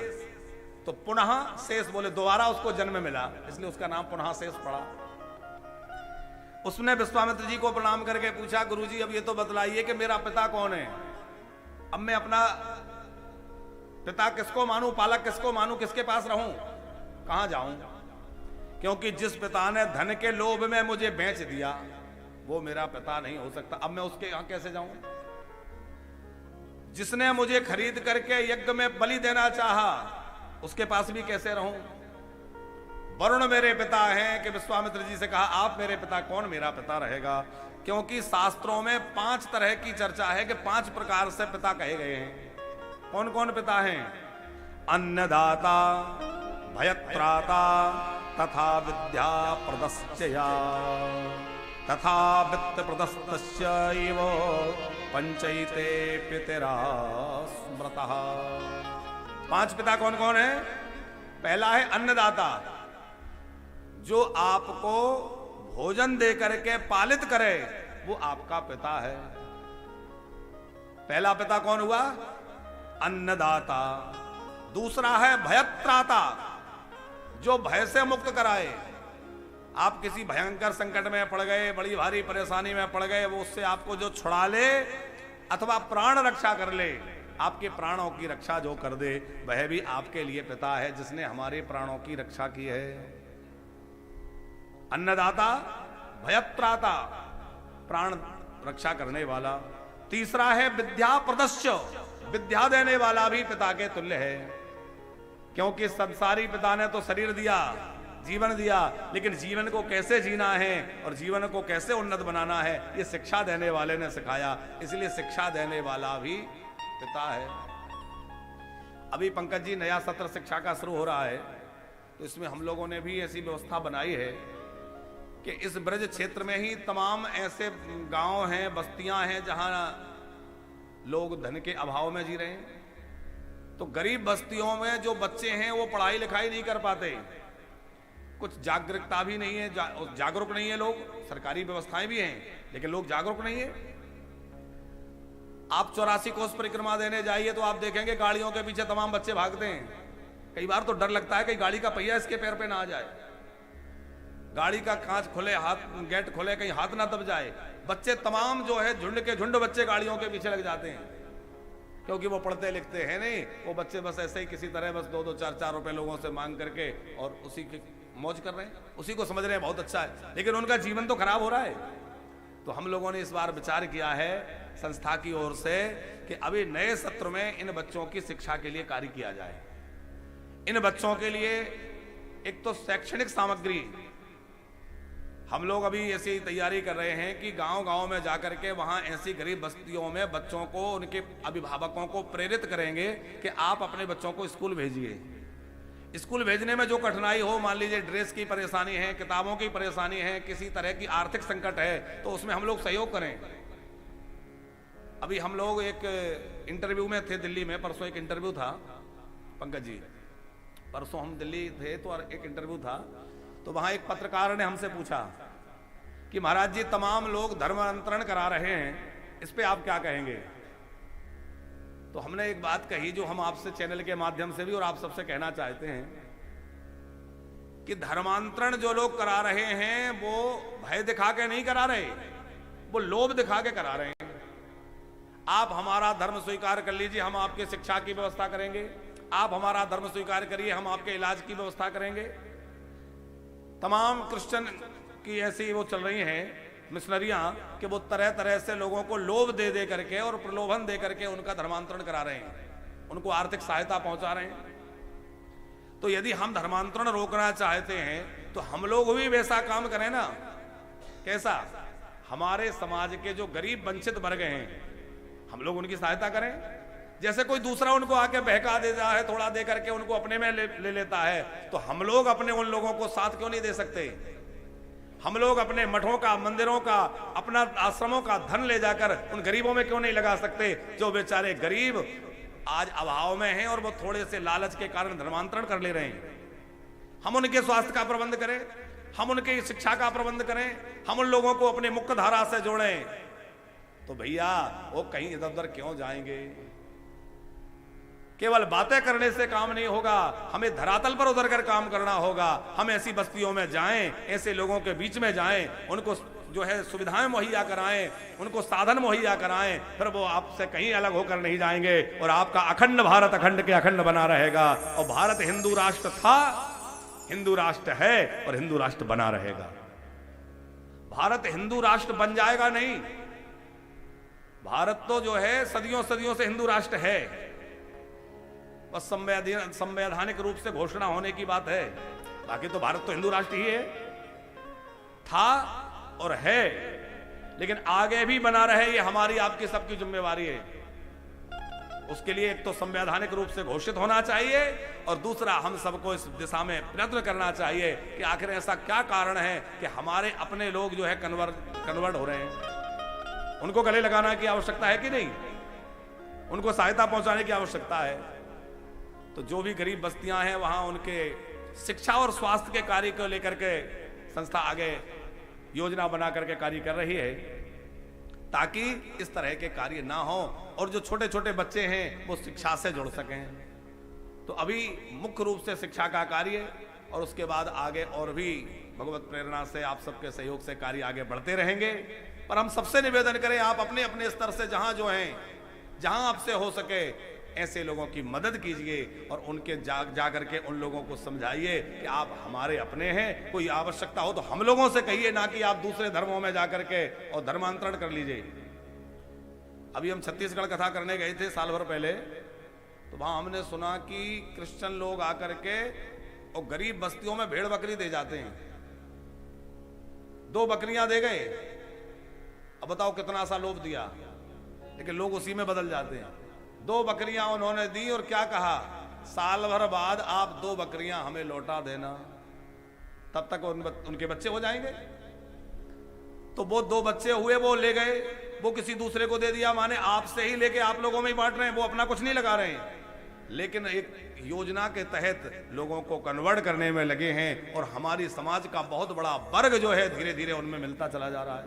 तो पुनः शेष बोले दोबारा उसको जन्म मिला, इसलिए उसका नाम पुनः शेष पड़ा। उसने विश्वामित्र जी को प्रणाम करके पूछा गुरुजी अब ये तो बतलाइए कि मेरा पिता कौन है, अब मैं अपना पिता किसको मानूं, पालक किसको मानूं, किसके पास रहूं, कहां जाऊं, क्योंकि जिस पिता ने धन के लोभ में मुझे बेच दिया वो मेरा पिता नहीं हो सकता, अब मैं उसके यहां कैसे जाऊं। जिसने मुझे खरीद करके यज्ञ में बलि देना चाहा उसके पास भी कैसे रहूं। वरुण मेरे पिता हैं कि विश्वामित्र जी से कहा आप मेरे पिता, कौन मेरा पिता रहेगा, क्योंकि शास्त्रों में 5 तरह की चर्चा है कि 5 प्रकार से पिता कहे गए हैं। कौन कौन पिता हैं? अन्नदाता, भयत्राता, तथा विद्या प्रदश्चया, तथा वित्त प्रदस्तस्यैव पंचैते पितरा स्मृतः। 5 पिता कौन कौन है? पहला है अन्नदाता, जो आपको भोजन दे करके पालित करे वो आपका पिता है। पहला पिता कौन हुआ? अन्नदाता। दूसरा है भयत्राता, जो भय से मुक्त कराए। आप किसी भयंकर संकट में पड़ गए, बड़ी भारी परेशानी में पड़ गए, वो उससे आपको जो छुड़ा ले अथवा प्राण रक्षा कर ले, आपके प्राणों की रक्षा जो कर दे वह भी आपके लिए पिता है, जिसने हमारे प्राणों की रक्षा की है। अन्नदाता, भयत्राता, प्राण रक्षा करने वाला। तीसरा है विद्या प्रदस्य, विद्या देने वाला भी पिता के तुल्य है, क्योंकि संसारी पिता ने तो शरीर दिया, जीवन दिया, लेकिन जीवन को कैसे जीना है और जीवन को कैसे उन्नत बनाना है ये शिक्षा देने वाले ने सिखाया, इसलिए शिक्षा देने वाला भी पिता है। अभी पंकज जी नया सत्र शिक्षा का शुरू हो रहा है, तो इसमें हम लोगों ने भी ऐसी व्यवस्था बनाई है कि इस ब्रज क्षेत्र में ही तमाम ऐसे गांव हैं, बस्तियां हैं जहां लोग धन के अभाव में जी रहे हैं। तो गरीब बस्तियों में जो बच्चे हैं वो पढ़ाई लिखाई नहीं कर पाते, कुछ जागरूकता भी नहीं है, जागरूक नहीं है लोग। सरकारी व्यवस्थाएं भी हैं लेकिन लोग जागरूक नहीं है। आप 84 कोस परिक्रमा देने जाइए तो आप देखेंगे गाड़ियों के पीछे तमाम बच्चे भागते हैं। कई बार तो डर लगता है कि गाड़ी का पहिया इसके पैर पे ना आ जाए, गाड़ी का कांच खुले, हाथ गेट खुले, कहीं हाथ ना दब जाए। बच्चे तमाम जो है झुंड के झुंड बच्चे गाड़ियों के पीछे लग जाते हैं, क्योंकि वो पढ़ते लिखते हैं नहीं, वो बच्चे बस ऐसे ही किसी तरह बस 2-2, 4-4 रुपए लोगों से मांग करके और उसी की मौज कर रहे हैं, उसी को समझ रहे हैं बहुत अच्छा है, लेकिन उनका जीवन तो खराब हो रहा है। तो हम लोगों ने इस बार विचार किया है संस्था की ओर से कि अभी नए सत्र में इन बच्चों की शिक्षा के लिए कार्य किया जाए। इन बच्चों के लिए एक तो शैक्षणिक सामग्री, हम लोग अभी ऐसी तैयारी कर रहे हैं कि गांव-गांव में जाकर के वहां ऐसी गरीब बस्तियों में बच्चों को, उनके अभिभावकों को प्रेरित करेंगे कि आप अपने बच्चों को स्कूल भेजिए। स्कूल भेजने में जो कठिनाई हो, मान लीजिए ड्रेस की परेशानी है, किताबों की परेशानी है, किसी तरह की आर्थिक संकट है, तो उसमें हम लोग सहयोग करें। अभी हम लोग एक इंटरव्यू में थे दिल्ली में, परसों एक इंटरव्यू था पंकज जी, परसों हम दिल्ली थे तो एक इंटरव्यू था, तो वहां एक पत्रकार ने हमसे पूछा कि महाराज जी तमाम लोग धर्मांतरण करा रहे हैं, इस पे आप क्या कहेंगे। तो हमने एक बात कही जो हम आपसे चैनल के माध्यम से भी और आप सबसे कहना चाहते हैं कि धर्मांतरण जो लोग करा रहे हैं वो भय दिखा के नहीं करा रहे, वो लोभ दिखा के करा रहे हैं। आप हमारा धर्म स्वीकार कर लीजिए, हम आपके शिक्षा की व्यवस्था करेंगे, आप हमारा धर्म स्वीकार करिए, हम आपके इलाज की व्यवस्था करेंगे। तमाम क्रिश्चियन की ऐसी वो चल रही हैं मिशनरियां कि वो तरह तरह से लोगों को लोभ दे दे करके और प्रलोभन दे करके उनका धर्मांतरण करा रहे हैं, उनको आर्थिक सहायता पहुंचा रहे हैं। तो यदि हम धर्मांतरण रोकना चाहते हैं तो हम लोग भी वैसा काम करें ना। कैसा? हमारे समाज के जो गरीब वंचित वर्ग हैं हम लोग उनकी सहायता करें। जैसे कोई दूसरा उनको आके बहका देता है, थोड़ा दे करके उनको अपने में ले लेता है, तो हम लोग अपने उन लोगों को साथ क्यों नहीं दे सकते? हम लोग अपने मठों का, मंदिरों का, अपना आश्रमों का धन ले जाकर उन गरीबों में क्यों नहीं लगा सकते, जो बेचारे गरीब आज अभाव में हैं और वो थोड़े से लालच के कारण धर्मांतरण कर ले रहे हैं। हम उनके स्वास्थ्य का प्रबंध करें, हम उनकी शिक्षा का प्रबंध करें, हम उन लोगों को अपने मुख्य धारा से जोड़ें, तो भैया वो कहीं इधर उधर क्यों जाएंगे? केवल बातें करने से काम नहीं होगा, हमें धरातल पर उतर कर काम करना होगा। हम ऐसी बस्तियों में जाएं, ऐसे लोगों के बीच में जाएं, उनको जो है सुविधाएं मुहैया कराएं, उनको साधन मुहैया कराएं, फिर वो आपसे कहीं अलग होकर नहीं जाएंगे और आपका अखंड भारत अखंड के अखंड बना रहेगा। और भारत हिंदू राष्ट्र था, हिंदू राष्ट्र है और हिंदू राष्ट्र बना रहेगा। भारत हिंदू राष्ट्र बन जाएगा नहीं, भारत तो जो है सदियों सदियों से हिंदू राष्ट्र है, बस संवैधानिक रूप से घोषणा होने की बात है। बाकी तो भारत तो हिंदू राष्ट्र ही है, था और है, लेकिन आगे भी बना रहे ये हमारी आपकी सबकी जिम्मेवारी है। उसके लिए एक तो संवैधानिक रूप से घोषित होना चाहिए और दूसरा हम सबको इस दिशा में प्रयत्न करना चाहिए कि आखिर ऐसा क्या कारण है कि हमारे अपने लोग जो है कन्वर्ट हो रहे हैं। उनको गले लगाना की आवश्यकता है कि नहीं? उनको सहायता पहुंचाने की आवश्यकता है। तो जो भी गरीब बस्तियां हैं वहां उनके शिक्षा और स्वास्थ्य के कार्य को लेकर के संस्था आगे योजना बना करके कार्य कर रही है, ताकि इस तरह के कार्य ना हो और जो छोटे छोटे बच्चे हैं वो शिक्षा से जुड़ सकें। तो अभी मुख्य रूप से शिक्षा का कार्य और उसके बाद आगे और भी भगवत प्रेरणा से आप सबके सहयोग से कार्य आगे बढ़ते रहेंगे। पर हम सबसे निवेदन करें, आप अपने अपने स्तर से जहां जो हैं, जहां आपसे हो सके ऐसे लोगों की मदद कीजिए और उनके जा करके उन लोगों को समझाइए कि आप हमारे अपने हैं, कोई आवश्यकता हो तो हम लोगों से कहिए, ना कि आप दूसरे धर्मों में जाकर के और धर्मांतरण कर लीजिए। अभी हम छत्तीसगढ़ कथा करने गए थे साल भर पहले, तो वहां हमने सुना कि क्रिश्चियन लोग आकर के और गरीब बस्तियों में भेड़ बकरी दे जाते हैं। 2 बकरियां दे गए, अब बताओ कितना सा लोभ दिया, लेकिन लोग उसी में बदल जाते हैं। 2 बकरियां उन्होंने दी और क्या कहा, साल भर बाद आप 2 बकरियां हमें लौटा देना, तब तक उनके बच्चे हो जाएंगे। तो वो 2 बच्चे हुए, वो ले गए, वो किसी दूसरे को दे दिया, माने आपसे ही लेके आप लोगों में ही बांट रहे हैं, वो अपना कुछ नहीं लगा रहे हैं, लेकिन एक योजना के तहत लोगों को कन्वर्ट करने में लगे हैं और हमारी समाज का बहुत बड़ा वर्ग जो है धीरे धीरे उनमें मिलता चला जा रहा है।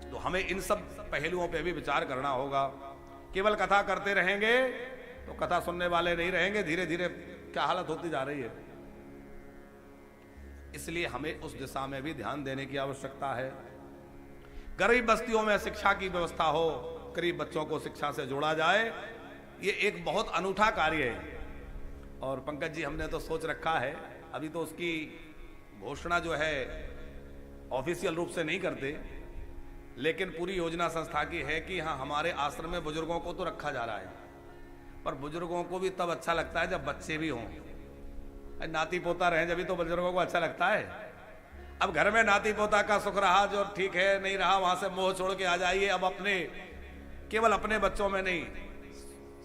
तो हमें इन सब पहलुओं पे भी विचार करना होगा। केवल कथा करते रहेंगे तो कथा सुनने वाले नहीं रहेंगे, धीरे धीरे क्या हालत होती जा रही है। इसलिए हमें उस दिशा में भी ध्यान देने की आवश्यकता है। गरीब बस्तियों में शिक्षा की व्यवस्था हो, गरीब बच्चों को शिक्षा से जोड़ा जाए, ये एक बहुत अनूठा कार्य है। और पंकज जी, हमने तो सोच रखा है, अभी तो उसकी घोषणा जो है ऑफिशियल रूप से नहीं करते, लेकिन पूरी योजना संस्था की है कि हाँ, हमारे आश्रम में बुजुर्गों को तो रखा जा रहा है, पर बुजुर्गों को भी तब अच्छा लगता है जब बच्चे भी हों, नाती पोता रहे जब भी तो बुजुर्गों को अच्छा लगता है। अब घर में नाती पोता का सुख रहा जो ठीक है, नहीं रहा वहां से मोह छोड़ के आ जाइए। अब अपने, केवल अपने बच्चों में नहीं,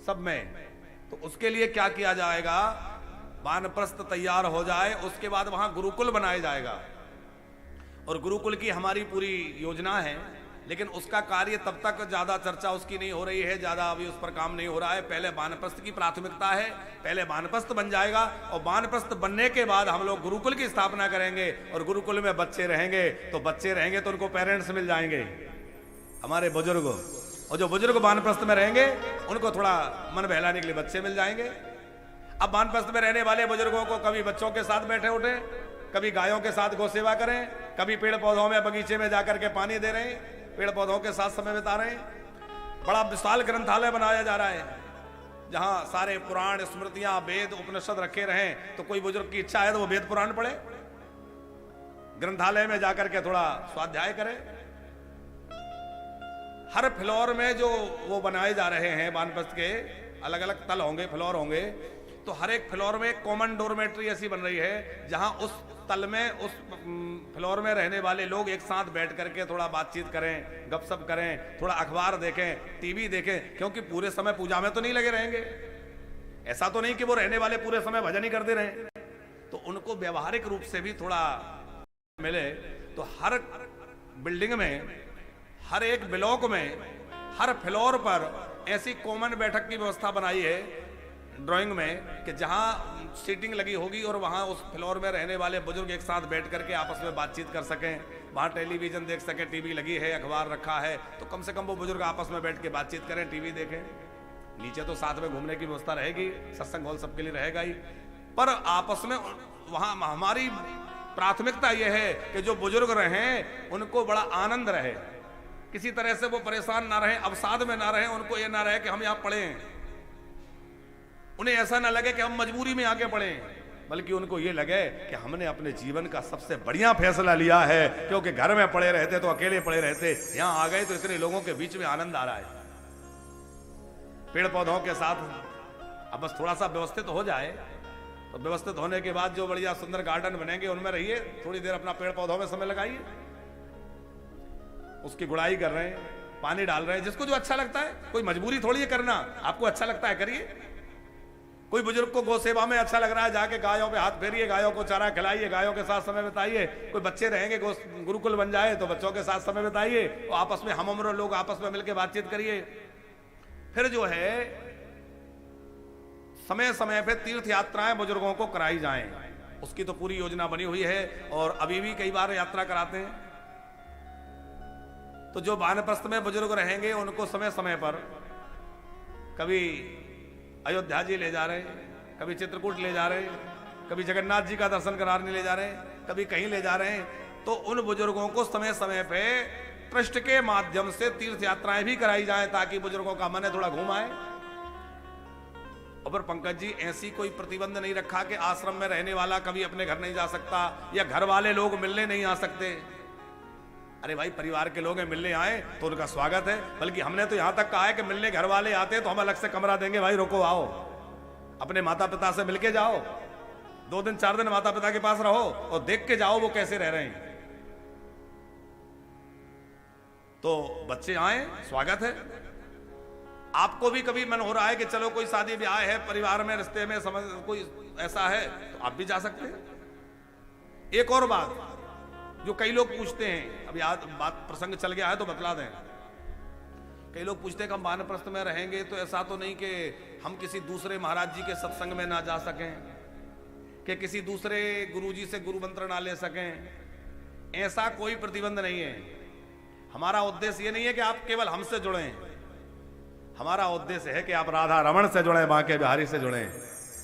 सब में। तो उसके लिए क्या किया जाएगा, वानप्रस्थ तैयार हो जाए, उसके बाद वहां गुरुकुल बनाया जाएगा। और गुरुकुल की हमारी पूरी योजना है, लेकिन उसका कार्य तब तक ज्यादा चर्चा उसकी नहीं हो रही है, ज्यादा अभी उस पर काम नहीं हो रहा है। पहले वानप्रस्थ की प्राथमिकता है, पहले वानप्रस्थ बन जाएगा और वानप्रस्थ बनने के बाद हम लोग गुरुकुल की स्थापना करेंगे और गुरुकुल में बच्चे रहेंगे। तो बच्चे रहेंगे तो उनको पेरेंट्स मिल जाएंगे, हमारे बुजुर्ग, और जो बुजुर्ग वानप्रस्थ में रहेंगे उनको थोड़ा मन बहलाने के लिए बच्चे मिल जाएंगे। अब वानप्रस्थ में रहने वाले बुजुर्गों को कभी बच्चों के साथ बैठे उठे, कभी गायों के साथ गौ सेवा करें, कभी पेड़ पौधों में बगीचे में जाकर के पानी दे रहे हैं, पेड़ पौधों के साथ समय बिता रहे हैं। बड़ा विशाल ग्रंथालय बनाया जा रहा है जहां सारे पुराण, स्मृतियां, वेद, उपनिषद रखे रहें। तो कोई बुजुर्ग की इच्छा है तो वो वेद पुराण पढ़े, ग्रंथालय में जाकर के थोड़ा स्वाध्याय करें। हर फ्लोर में जो वो बनाए जा रहे हैं वानप्रस्थ के अलग अलग तल होंगे, फ्लोर होंगे, तो हर एक फ्लोर में एक कॉमन डोरमेट्री ऐसी बन रही है जहां उस तल में उस फ्लोर में रहने वाले लोग एक साथ बैठ करके थोड़ा बातचीत करें, गपशप करें, थोड़ा अखबार देखें, टीवी देखें, क्योंकि पूरे समय पूजा में तो नहीं लगे रहेंगे। ऐसा तो नहीं कि वो रहने वाले पूरे समय भजन ही करते रहें, तो उनको व्यवहारिक रूप से भी थोड़ा मिले। तो हर बिल्डिंग में, हर एक ब्लॉक में, हर फ्लोर पर ऐसी कॉमन बैठक की व्यवस्था बनाई है ड्राइंग में कि जहां सीटिंग लगी होगी और वहां उस फ्लोर में रहने वाले बुजुर्ग एक साथ बैठ करके आपस में बातचीत कर सकें, वहां टेलीविजन देख सकें, टीवी लगी है, अखबार रखा है, तो कम से कम वो बुजुर्ग आपस में बैठ के बातचीत करें, टीवी देखें। नीचे तो साथ में घूमने की व्यवस्था रहेगी, सत्संग हॉल सबके लिए रहेगा ही, पर आपस में वहां हमारी प्राथमिकता यह है कि जो बुजुर्ग रहें उनको बड़ा आनंद रहे, किसी तरह से वो परेशान ना रहे, अवसाद में ना रहे, उनको ये ना रहे कि हम यहां पढ़े, उन्हें ऐसा ना लगे कि हम मजबूरी में आके पढ़े, बल्कि उनको ये लगे कि हमने अपने जीवन का सबसे बढ़िया फैसला लिया है, क्योंकि घर में पड़े रहते तो अकेले पड़े रहते, यहां आ गए तो इतने लोगों के बीच में आनंद आ रहा है। पेड़ पौधों के साथ अब बस थोड़ा सा व्यवस्थित हो जाए, तो व्यवस्थित होने के बाद जो बढ़िया सुंदर गार्डन बनेंगे उनमें रहिए, थोड़ी देर अपना पेड़ पौधों में समय लगाइए, उसकी गुड़ाई कर रहे हैं, पानी डाल रहे हैं, जिसको जो अच्छा लगता है, कोई मजबूरी थोड़ी है करना, आपको अच्छा लगता है करिए। कोई बुजुर्ग को गौ सेवा में अच्छा लग रहा है, जाके गायों पे हाथ फेरिए, गायों को चारा खिलाइए, गायों के साथ समय बिताइए। कोई बच्चे रहेंगे, गुरुकुल बन जाए तो बच्चों के साथ समय बिताइए, तो आपस में हम उम्र लोग आपस में मिलकर बातचीत करिए। फिर जो है समय समय पे तीर्थ यात्राएं बुजुर्गों को कराई जाएं, उसकी तो पूरी योजना बनी हुई है और अभी भी कई बार यात्रा कराते हैं। तो जो वानप्रस्थ में बुजुर्ग रहेंगे उनको समय समय पर कभी अयोध्या जी ले जा रहे हैं, कभी चित्रकूट ले जा रहे हैं, कभी जगन्नाथ जी का दर्शन कराने ले जा रहे हैं, कभी कहीं ले जा रहे हैं, तो उन बुजुर्गों को समय समय पे ट्रस्ट के माध्यम से तीर्थ यात्राएं भी कराई जाएं, ताकि बुजुर्गों का मन थोड़ा घूम आए। और फिर पंकज जी ऐसी कोई प्रतिबंध नहीं रखा कि आश्रम में रहने वाला कभी अपने घर नहीं जा सकता या घर वाले लोग मिलने नहीं आ सकते। अरे भाई, परिवार के लोग हैं, मिलने आए तो उनका स्वागत है, बल्कि हमने तो यहां तक कहा है कि मिलने घर वाले आते हैं तो हम अलग से कमरा देंगे, भाई रोको, आओ अपने माता पिता से मिलके जाओ, 2 दिन 4 दिन माता पिता के पास रहो और देख के जाओ वो कैसे रह रहे हैं। तो बच्चे आए, स्वागत है। आपको भी कभी मन हो रहा है कि चलो कोई शादी ब्याह है, परिवार में रिश्ते में समझ कोई ऐसा है, तो आप भी जा सकते हैं। एक और बात जो कई लोग पूछते हैं, अब याद बात प्रसंग चल गया है तो बतला दें। कई लोग पूछते हैं कि हम वानप्रस्थ में रहेंगे तो ऐसा तो नहीं कि हम किसी दूसरे महाराज जी के सत्संग में ना जा सकें, कि किसी दूसरे गुरुजी से गुरु मंत्र ना ले सकें। ऐसा कोई प्रतिबंध नहीं है। हमारा उद्देश्य ये नहीं है कि आप केवल हमसे जुड़ें, हमारा उद्देश्य है कि आप राधा रमण से जुड़े, बांके बिहारी से जुड़े।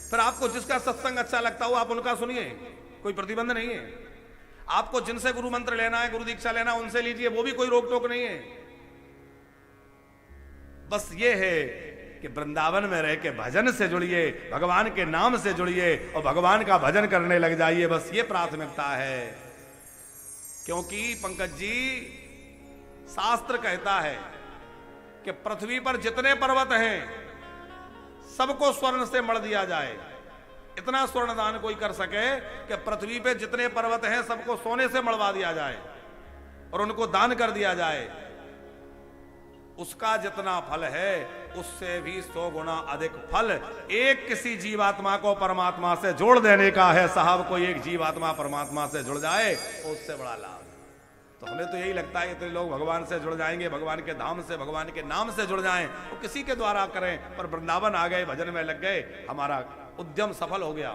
फिर आपको जिसका सत्संग अच्छा लगता हो आप उनका सुनिए, कोई प्रतिबंध नहीं है। आपको जिनसे गुरु मंत्र लेना है, गुरु दीक्षा लेना, उनसे लीजिए, वो भी कोई रोक टोक नहीं है। बस ये है कि वृंदावन में रह के भजन से जुड़िए, भगवान के नाम से जुड़िए और भगवान का भजन करने लग जाइए, बस ये प्राथमिकता है। क्योंकि पंकज जी शास्त्र कहता है कि पृथ्वी पर जितने पर्वत हैं सबको स्वर्ण से मढ़ दिया जाए। इतना स्वर्ण दान कोई कर सके कि पृथ्वी पे जितने पर्वत हैं सबको सोने से मढ़वा दिया जाए और उनको दान कर दिया जाए, उसका जितना फल है उससे भी 100 गुना अधिक फल एक किसी जीवात्मा को परमात्मा से जोड़ देने का है। साहब, कोई एक जीवात्मा परमात्मा से जुड़ जाए उससे बड़ा लाभ। तो हमें तो यही लगता है इतने लोग भगवान से जुड़ जाएंगे, भगवान के धाम से, भगवान के नाम से जुड़ जाएं, तो किसी के द्वारा करें, पर वृंदावन आ गए, भजन में लग गए, हमारा उद्यम सफल हो गया।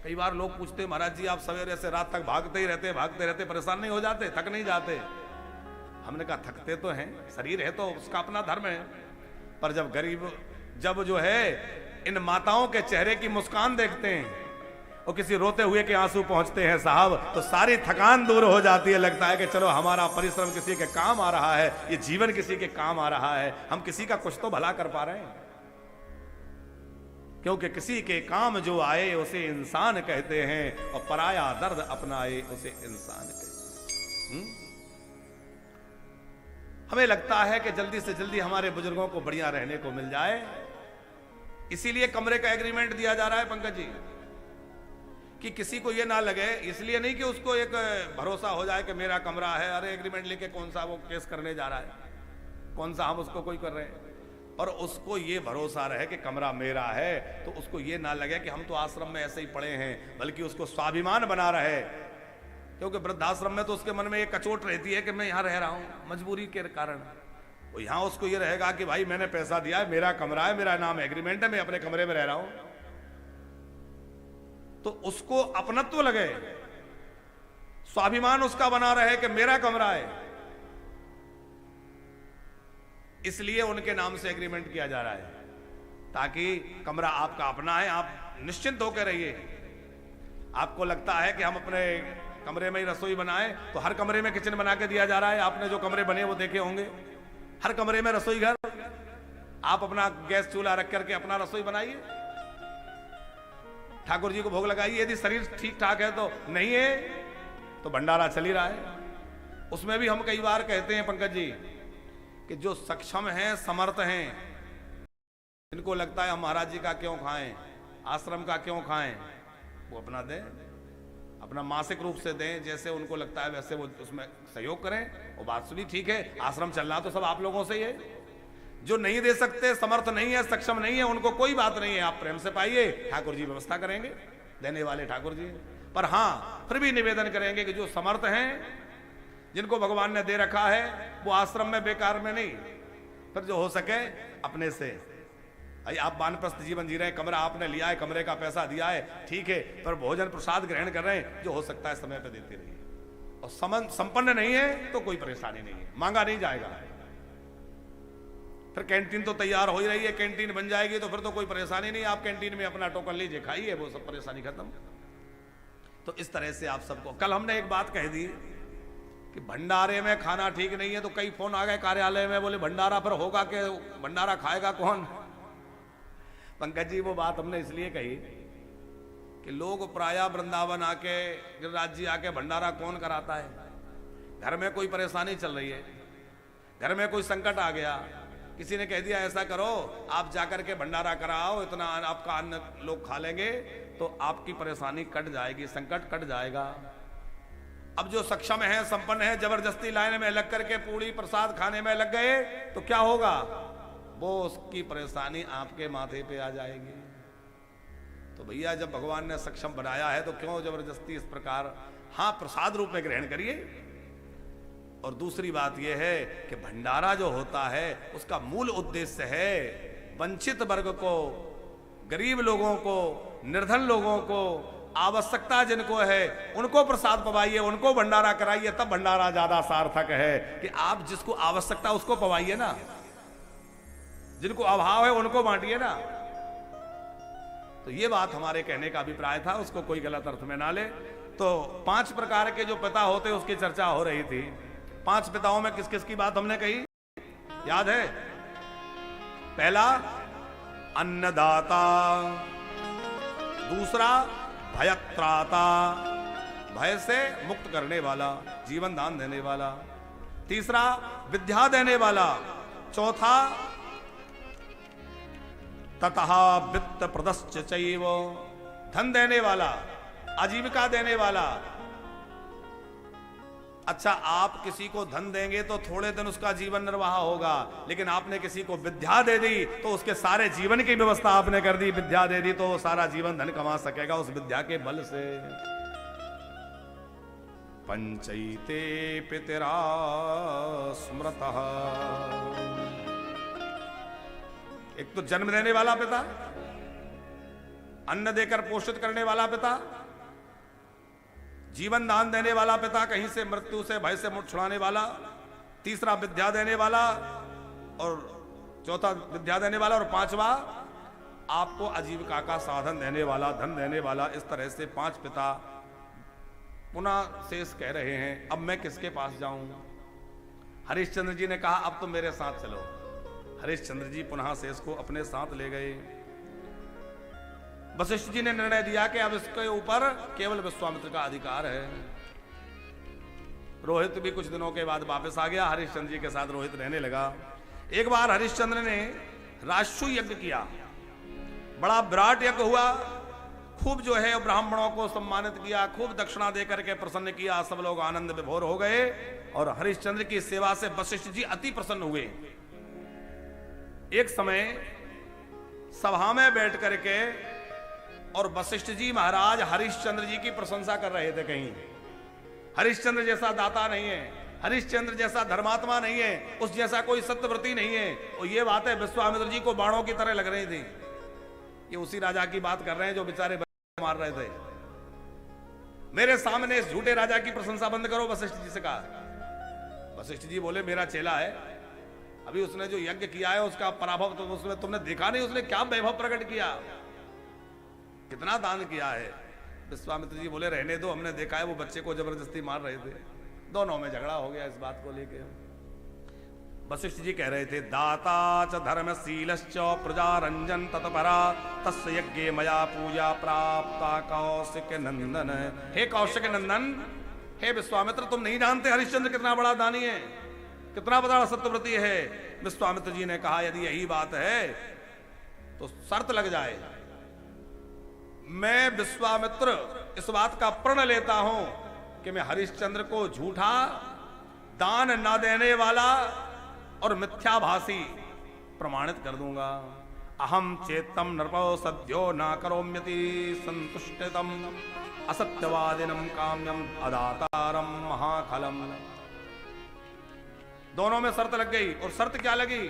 कई बार लोग पूछते, महाराज जी आप सवेरे से रात तक भागते ही रहते, भागते रहते, परेशान नहीं हो जाते, थक नहीं जाते? हमने कहा थकते तो हैं, शरीर है तो उसका अपना धर्म है, पर जब जो है इन माताओं के चेहरे की मुस्कान देखते हैं और किसी रोते हुए के आंसू पहुंचते हैं साहब, तो सारी थकान दूर हो जाती है। लगता है कि चलो हमारा परिश्रम किसी के काम आ रहा है, ये जीवन किसी के काम आ रहा है, हम किसी का कुछ तो भला कर पा रहे हैं, क्योंकि किसी के काम जो आए उसे इंसान कहते हैं और पराया दर्द अपनाए उसे इंसान कहते हैं। हमें लगता है कि जल्दी से जल्दी हमारे बुजुर्गों को बढ़िया रहने को मिल जाए, इसीलिए कमरे का एग्रीमेंट दिया जा रहा है पंकज जी, कि किसी को यह ना लगे, इसलिए नहीं कि उसको एक भरोसा हो जाए कि मेरा कमरा है, अरे एग्रीमेंट लेके कौन सा वो केस करने जा रहा है, कौन सा हम उसको कोई कर रहे हैं, और उसको ये भरोसा रहे कि कमरा मेरा है, तो उसको ये ना लगे कि हम तो आश्रम में ऐसे ही पड़े हैं, बल्कि उसको स्वाभिमान बना रहे। क्योंकि वृद्धाश्रम में तो उसके मन में एक कचोट रहती है कि मैं यहाँ रह रहा हूँ मजबूरी के कारण, तो यहाँ उसको ये रहेगा कि भाई मैंने पैसा दिया है, मेरा कमरा है, मेरा नाम एग्रीमेंट है, मैं अपने कमरे में रह रहा हूं, तो उसको अपनत्व लगे, स्वाभिमान उसका बना रहे कि मेरा कमरा है, इसलिए उनके नाम से एग्रीमेंट किया जा रहा है, ताकि कमरा आपका अपना है, आप निश्चिंत होकर रहिए। आपको लगता है कि हम अपने कमरे में ही रसोई बनाएं, तो हर कमरे में किचन बना के दिया जा रहा है। आपने जो कमरे बने वो देखे होंगे, हर कमरे में रसोई घर, आप अपना गैस चूल्हा रख करके अपना रसोई बनाइए, ठाकुर जी को भोग लगाइए। यदि शरीर ठीक ठाक है तो, नहीं है तो भंडारा चल ही रहा है। उसमें भी हम कई बार कहते हैं पंकज जी कि जो सक्षम हैं, समर्थ हैं, इनको लगता है हम महाराज जी का क्यों खाएं, आश्रम का क्यों खाएं, वो अपना दें, अपना मासिक रूप से दें, जैसे उनको लगता है वैसे वो उसमें सहयोग करें। वो बात सुनी, ठीक है, आश्रम चलना तो सब आप लोगों से ही है। जो नहीं दे सकते, समर्थ नहीं है, सक्षम नहीं है, उनको कोई बात नहीं है, आप प्रेम से पाइए, ठाकुर जी व्यवस्था करेंगे, देने वाले ठाकुर जी। पर हाँ, फिर भी निवेदन करेंगे कि जो समर्थ हैं, जिनको भगवान ने दे रखा है, वो आश्रम में बेकार में नहीं, फिर जो हो सके अपने से। भाई आप वानप्रस्थ जीवन जी रहे हैं, कमरा आपने लिया है, कमरे का पैसा दिया है, ठीक है, पर भोजन प्रसाद ग्रहण कर रहे हैं, जो हो सकता है समय पर देते रहिए। और संपन्न नहीं है तो कोई परेशानी नहीं है, मांगा नहीं जाएगा। फिर कैंटीन तो तैयार हो ही रही है, कैंटीन बन जाएगी तो फिर तो कोई परेशानी नहीं, आप कैंटीन में अपना टोकन लीजिए, खाइए, वो सब परेशानी खत्म। तो इस तरह से आप सबको, कल हमने एक बात कह दी कि भंडारे में खाना ठीक नहीं है, तो कई फोन आ गए कार्यालय में, बोले भंडारा पर होगा कि भंडारा खाएगा कौन। पंकज जी वो बात हमने इसलिए कही कि लोग प्राय वृंदावन आके, गिरिराज जी आके भंडारा कौन कराता है। घर में कोई परेशानी चल रही है, घर में कोई संकट आ गया, किसी ने कह दिया ऐसा करो आप जाकर के भंडारा कराओ, इतना आपका अन्न लोग खा लेंगे तो आपकी परेशानी कट जाएगी, संकट कट जाएगा। अब जो सक्षम है, संपन्न है, जबरदस्ती लाइन में लग करके पूरी प्रसाद खाने में लग गए तो क्या होगा, वो उसकी परेशानी आपके माथे पे आ जाएगी। तो भैया जब भगवान ने सक्षम बनाया है तो क्यों जबरदस्ती इस प्रकार। हाँ, प्रसाद रूप में ग्रहण करिए। और दूसरी बात यह है कि भंडारा जो होता है उसका मूल उद्देश्य है वंचित वर्ग को, गरीब लोगों को, निर्धन लोगों को, आवश्यकता जिनको है उनको प्रसाद पवाइए, उनको भंडारा कराइए, तब भंडारा ज्यादा सार्थक है। कि आप जिसको आवश्यकता उसको पवाइए ना, जिनको अभाव है उनको बांटिए ना। तो ये बात हमारे कहने का अभिप्राय था, उसको कोई गलत अर्थ में ना ले। तो 5 प्रकार के जो पिता होते उसकी चर्चा हो रही थी। 5 पिताओं में किस किस की बात हमने कही याद है? पहला अन्नदाता, दूसरा भयत्राता, भय से मुक्त करने वाला, जीवन दान देने वाला, तीसरा विद्या देने वाला, चौथा ततः वित्त प्रदश्च चैव, धन देने वाला, आजीविका देने वाला। अच्छा, आप किसी को धन देंगे तो थोड़े दिन उसका जीवन निर्वाह होगा, लेकिन आपने किसी को विद्या दे दी तो उसके सारे जीवन की व्यवस्था आपने कर दी। विद्या दे दी तो वो सारा जीवन धन कमा सकेगा उस विद्या के बल से। पंचैते पितरा स्मृतः, एक तो जन्म देने वाला पिता, अन्न देकर पोषित करने वाला पिता, जीवन दान देने वाला पिता, कहीं से मृत्यु से भय से मुक्त छुड़ाने वाला, तीसरा विद्या देने वाला, और चौथा विद्या देने वाला, और पांचवा आपको आजीविका का साधन देने वाला, धन देने वाला। इस तरह से 5 पिता पुनः शेष कह रहे हैं अब मैं किसके पास जाऊं। हरिश्चंद्र जी ने कहा अब तो मेरे साथ चलो। हरिश्चंद्र जी पुनः शेष को अपने साथ ले गए। वशिष्ठ जी ने निर्णय दिया कि अब इसके ऊपर केवल विश्वामित्र का अधिकार है। रोहित भी कुछ दिनों के बाद वापस आ गया, हरिश्चंद्र जी के साथ रोहित रहने लगा। एक बार हरिश्चंद्र ने राजसूय यज्ञ किया, बड़ा विराट यज्ञ हुआ, खूब जो है ब्राह्मणों को सम्मानित किया, खूब दक्षिणा दे करके प्रसन्न किया, सब लोग आनंद विभोर हो गए और हरिश्चंद्र की सेवा से वशिष्ठ जी अति प्रसन्न हुए। एक समय सभा में बैठ करके और वशिष्ठ जी महाराज हरिश्चंद्र जी की प्रशंसा कर रहे थे। कहीं हरिश्चंद्र जैसा दाता नहीं है, हरिश्चंद्र जैसा धर्मात्मा नहीं है, उस जैसा कोई सत्यव्रती नहीं है। और ये बातें विश्वामित्र जी को बाणों की तरह लग रही थी। ये उसी राजा की बात कर रहे हैं जो बेचारे मार रहे थे। मेरे सामने इस झूठे राजा की प्रशंसा बंद करो, वशिष्ठ जी से कहा। वशिष्ठ जी बोले मेरा चेला है, अभी उसने जो यज्ञ किया है उसका पराभव तो उसमें तुमने देखा नहीं, उसने क्या वैभव प्रकट किया, कितना दान किया है। विश्वामित्र जी बोले रहने दो, हमने देखा है वो बच्चे को जबरदस्ती मार रहे थे। दोनों में झगड़ा हो गया इस बात को लेके। वशिष्ठ जी कह रहे थे दाता च धर्मशीलश्च प्रजा रंजन तत्परा तस्य यज्ञे मया पूजा प्राप्ता कौशिक नंदन। हे कौशिक नंदन, हे विश्वामित्र, तुम नहीं जानते हरिश्चंद्र कितना बड़ा दानी है, कितना बड़ा सत्यव्रती है। विश्वामित्र जी ने कहा यदि यही बात है तो शर्त लग जाए, मैं विश्वामित्र इस बात का प्रण लेता हूं कि मैं हरिश्चंद्र को झूठा, दान न देने वाला और मिथ्याभाषी प्रमाणित कर दूंगा। अहम चेतम नृपो सद्यो न करोम्यति संतुष्टितम असत्यवादिनम काम्यम अदातारम महाखलम। दोनों में शर्त लग गई। और शर्त क्या लगी?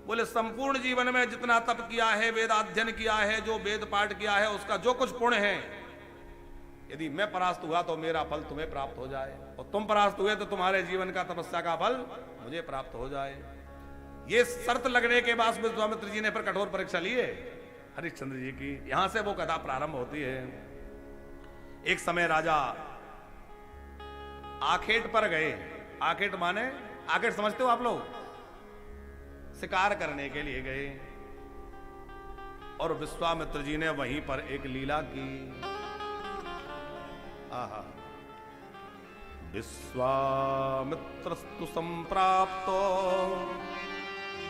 बोले संपूर्ण जीवन में जितना तप किया है, वेदाध्ययन किया है, जो वेद पाठ किया है, उसका जो कुछ पुण्य है, यदि मैं परास्त हुआ तो मेरा फल तुम्हें प्राप्त हो जाए, और तुम परास्त हुए तो तुम्हारे जीवन का तपस्या का फल मुझे प्राप्त हो जाए। ये शर्त लगने के बाद विश्वामित्र जी ने पर कठोर परीक्षा ली है हरिश्चंद्र जी की। यहां से वो कथा प्रारंभ होती है। एक समय राजा आखेट पर गए। आखेट माने, आखेट समझते हो आप लोग? शिकार करने के लिए गए और विश्वामित्र जी ने वहीं पर एक लीला की। आहा, विश्वामित्रस्तु संप्राप्तो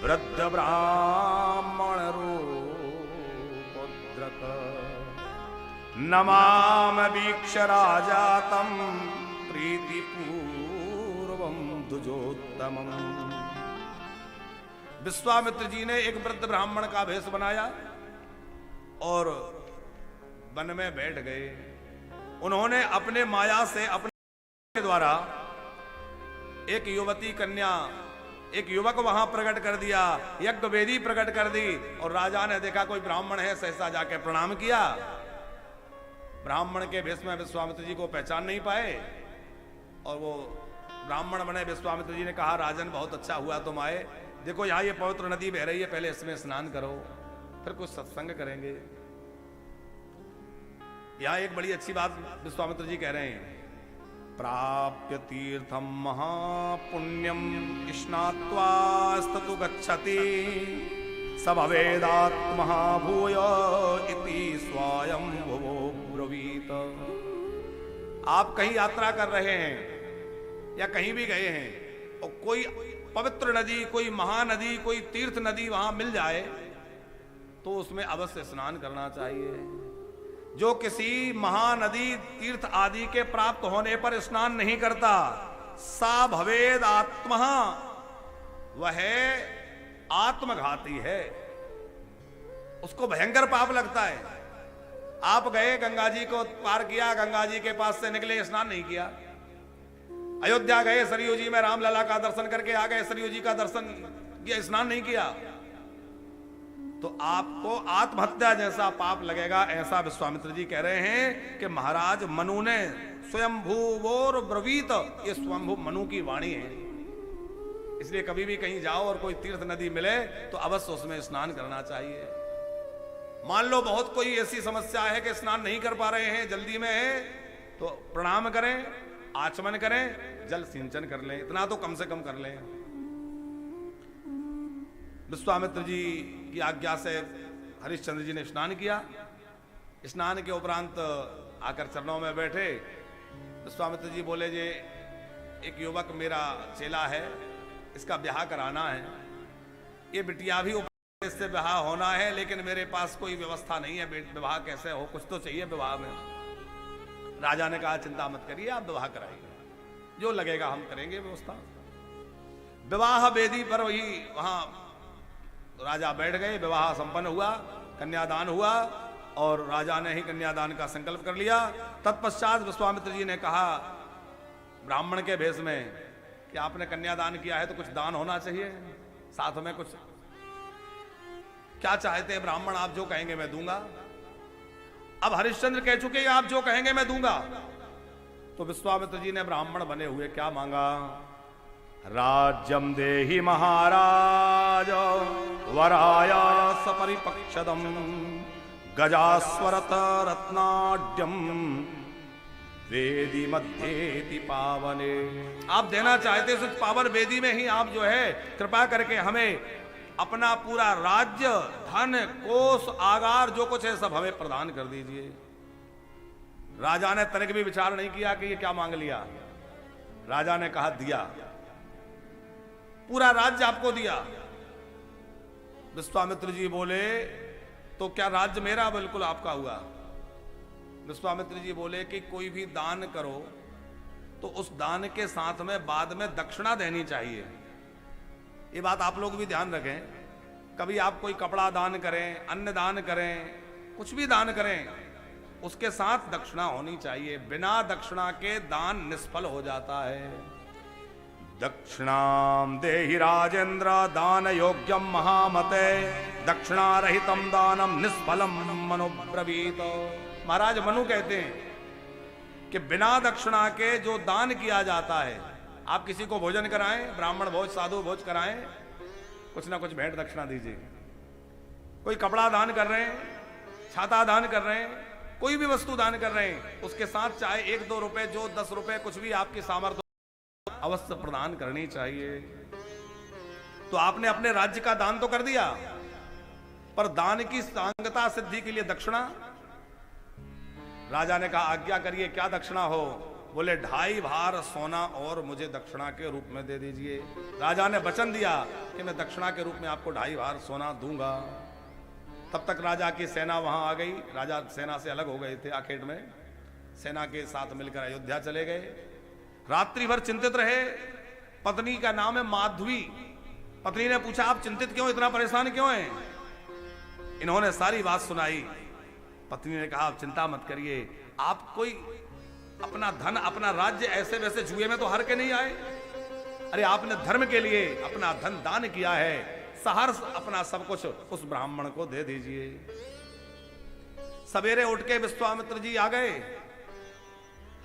वृद्ध ब्राह्मण रूपोद्रक नमाम वीक्ष राजातम प्रीतिपूर्वम दुजोत्तमम। विश्वामित्र जी ने एक वृद्ध ब्राह्मण का भेष बनाया और वन में बैठ गए। उन्होंने अपने माया से अपने द्वारा एक युवती कन्या, एक युवक वहां प्रकट कर दिया, यज्ञ वेदी प्रकट कर दी। और राजा ने देखा कोई ब्राह्मण है, सहसा जाके प्रणाम किया। ब्राह्मण के भेष में विश्वामित्र जी को पहचान नहीं पाए और वो ब्राह्मण बने। विश्वामित्र जी ने कहा राजन बहुत अच्छा हुआ तुम आए, देखो यहाँ ये पवित्र नदी बह रही है, पहले इसमें स्नान करो, फिर कुछ सत्संग करेंगे। यहाँ एक बड़ी अच्छी बात विश्वामित्र जी कह रहे हैं, प्राप्य तीर्थम महापुण्यम स्नात्वास्तु गच्छति सभवेदात्महा भूय इति स्वयं भुवो ब्रवीत। आप कहीं यात्रा कर रहे हैं या कहीं भी गए हैं और कोई पवित्र नदी, कोई महानदी, कोई तीर्थ नदी वहां मिल जाए तो उसमें अवश्य स्नान करना चाहिए। जो किसी महानदी तीर्थ आदि के प्राप्त होने पर स्नान नहीं करता, सा भवेद आत्मा, वह आत्मघाती है, उसको भयंकर पाप लगता है। आप गए, गंगा जी को पार किया, गंगा जी के पास से निकले, स्नान नहीं किया। अयोध्या गए, सरयू जी में रामलला का दर्शन करके आ गए, सरयू जी का दर्शन किया, स्नान नहीं किया, तो आपको आत्महत्या जैसा पाप लगेगा। ऐसा विश्वामित्र जी कह रहे हैं कि महाराज मनु ने स्वयंभुवोर ब्रवीत, ये स्वयंभु मनु की वाणी है। इसलिए कभी भी कहीं जाओ और कोई तीर्थ नदी मिले तो अवश्य उसमें स्नान करना चाहिए। मान लो बहुत कोई ऐसी समस्या है कि स्नान नहीं कर पा रहे हैं, जल्दी में है, तो प्रणाम करें, आचमन करें, जल सिंचन कर लें, इतना तो कम से कम कर लें। विश्वामित्र जी की आज्ञा से हरिश्चंद्र जी ने स्नान किया स्नान के उपरांत आकर चरणों में बैठे। विश्वामित्र जी बोले, जे एक युवक मेरा चेला है, इसका ब्याह कराना है। ये बिटिया भी इससे विवाह होना है, लेकिन मेरे पास कोई व्यवस्था नहीं है, विवाह कैसे हो, कुछ तो चाहिए विवाह में। राजा ने कहा, चिंता मत करिए, आप विवाह कराइए, जो लगेगा हम करेंगे व्यवस्था। विवाह वेदी पर वही वहां राजा बैठ गए, विवाह संपन्न हुआ, कन्यादान हुआ और राजा ने ही कन्यादान का संकल्प कर लिया। तत्पश्चात विश्वामित्र जी ने कहा ब्राह्मण के भेष में कि आपने कन्यादान किया है तो कुछ दान होना चाहिए, साथ में कुछ क्या चाहते हैं ब्राह्मण, आप जो कहेंगे मैं दूंगा। अब हरिश्चंद्र कह चुके आप जो कहेंगे मैं दूंगा। तो विश्वामित्र जी ने ब्राह्मण बने हुए क्या मांगा, राज्यम देहि महाराज वराया सपरिपक्षदम गजास्वरत रत्नाड्यम वेदी मध्येति पावने। आप देना चाहते उस पावन वेदी में ही आप जो है कृपा करके हमें अपना पूरा राज्य, धन, कोष, आगार जो कुछ है सब हमें प्रदान कर दीजिए। राजा ने तनिक भी विचार नहीं किया कि ये क्या मांग लिया। राजा ने कहा दिया, पूरा राज्य आपको दिया। विश्वामित्र जी बोले, तो क्या राज्य मेरा? बिल्कुल आपका हुआ। विश्वामित्र जी बोले कि कोई भी दान करो तो उस दान के साथ में बाद में दक्षिणा देनी चाहिए। ये बात आप लोग भी ध्यान रखें, कभी आप कोई कपड़ा दान करें, अन्न दान करें, कुछ भी दान करें, उसके साथ दक्षिणा होनी चाहिए। बिना दक्षिणा के दान निष्फल हो जाता है। दक्षिणाम देहि राजेंद्र दान योग्यम महामते दक्षिणा रहितम दानम निष्फलम मनोब्रवीत। महाराज मनु कहते हैं कि बिना दक्षिणा के जो दान किया जाता है, आप किसी को भोजन कराएं, ब्राह्मण भोज, साधु भोज कराएं, कुछ ना कुछ भेंट दक्षिणा दीजिए। कोई कपड़ा दान कर रहे हैं, छाता दान कर रहे हैं, कोई भी वस्तु दान कर रहे हैं, उसके साथ चाहे 1-2 रुपए, जो 10 रुपए, कुछ भी आपकी सामर्थ्य अवश्य प्रदान करनी चाहिए। तो आपने अपने राज्य का दान तो कर दिया, पर दान की सांगता सिद्धि के लिए दक्षिणा। राजा ने कहा आज्ञा करिए, क्या दक्षिणा हो? बोले 2.5 भार सोना और मुझे दक्षिणा के रूप में दे दीजिए। राजा ने वचन दिया कि मैं दक्षिणा के रूप में आपको 2.5 भार सोना दूंगा। तब तक राजा की सेना वहां आ गई। राजा सेना से अलग हो गए थे आखेट में, सेना के साथ मिलकर अयोध्या चले गए। रात्रि भर चिंतित रहे। पत्नी का नाम है माधवी। पत्नी ने पूछा आप चिंतित क्यों, इतना परेशान क्यों हैं? इन्होंने सारी बात सुनाई। पत्नी ने कहा आप चिंता मत करिए, आप कोई अपना धन, अपना राज्य ऐसे वैसे जुए में तो हार के नहीं आए। अरे आपने धर्म के लिए अपना धन दान किया है, सहर्ष अपना सब कुछ उस ब्राह्मण को दे दीजिए। सवेरे उठ के विश्वामित्र जी आ गए।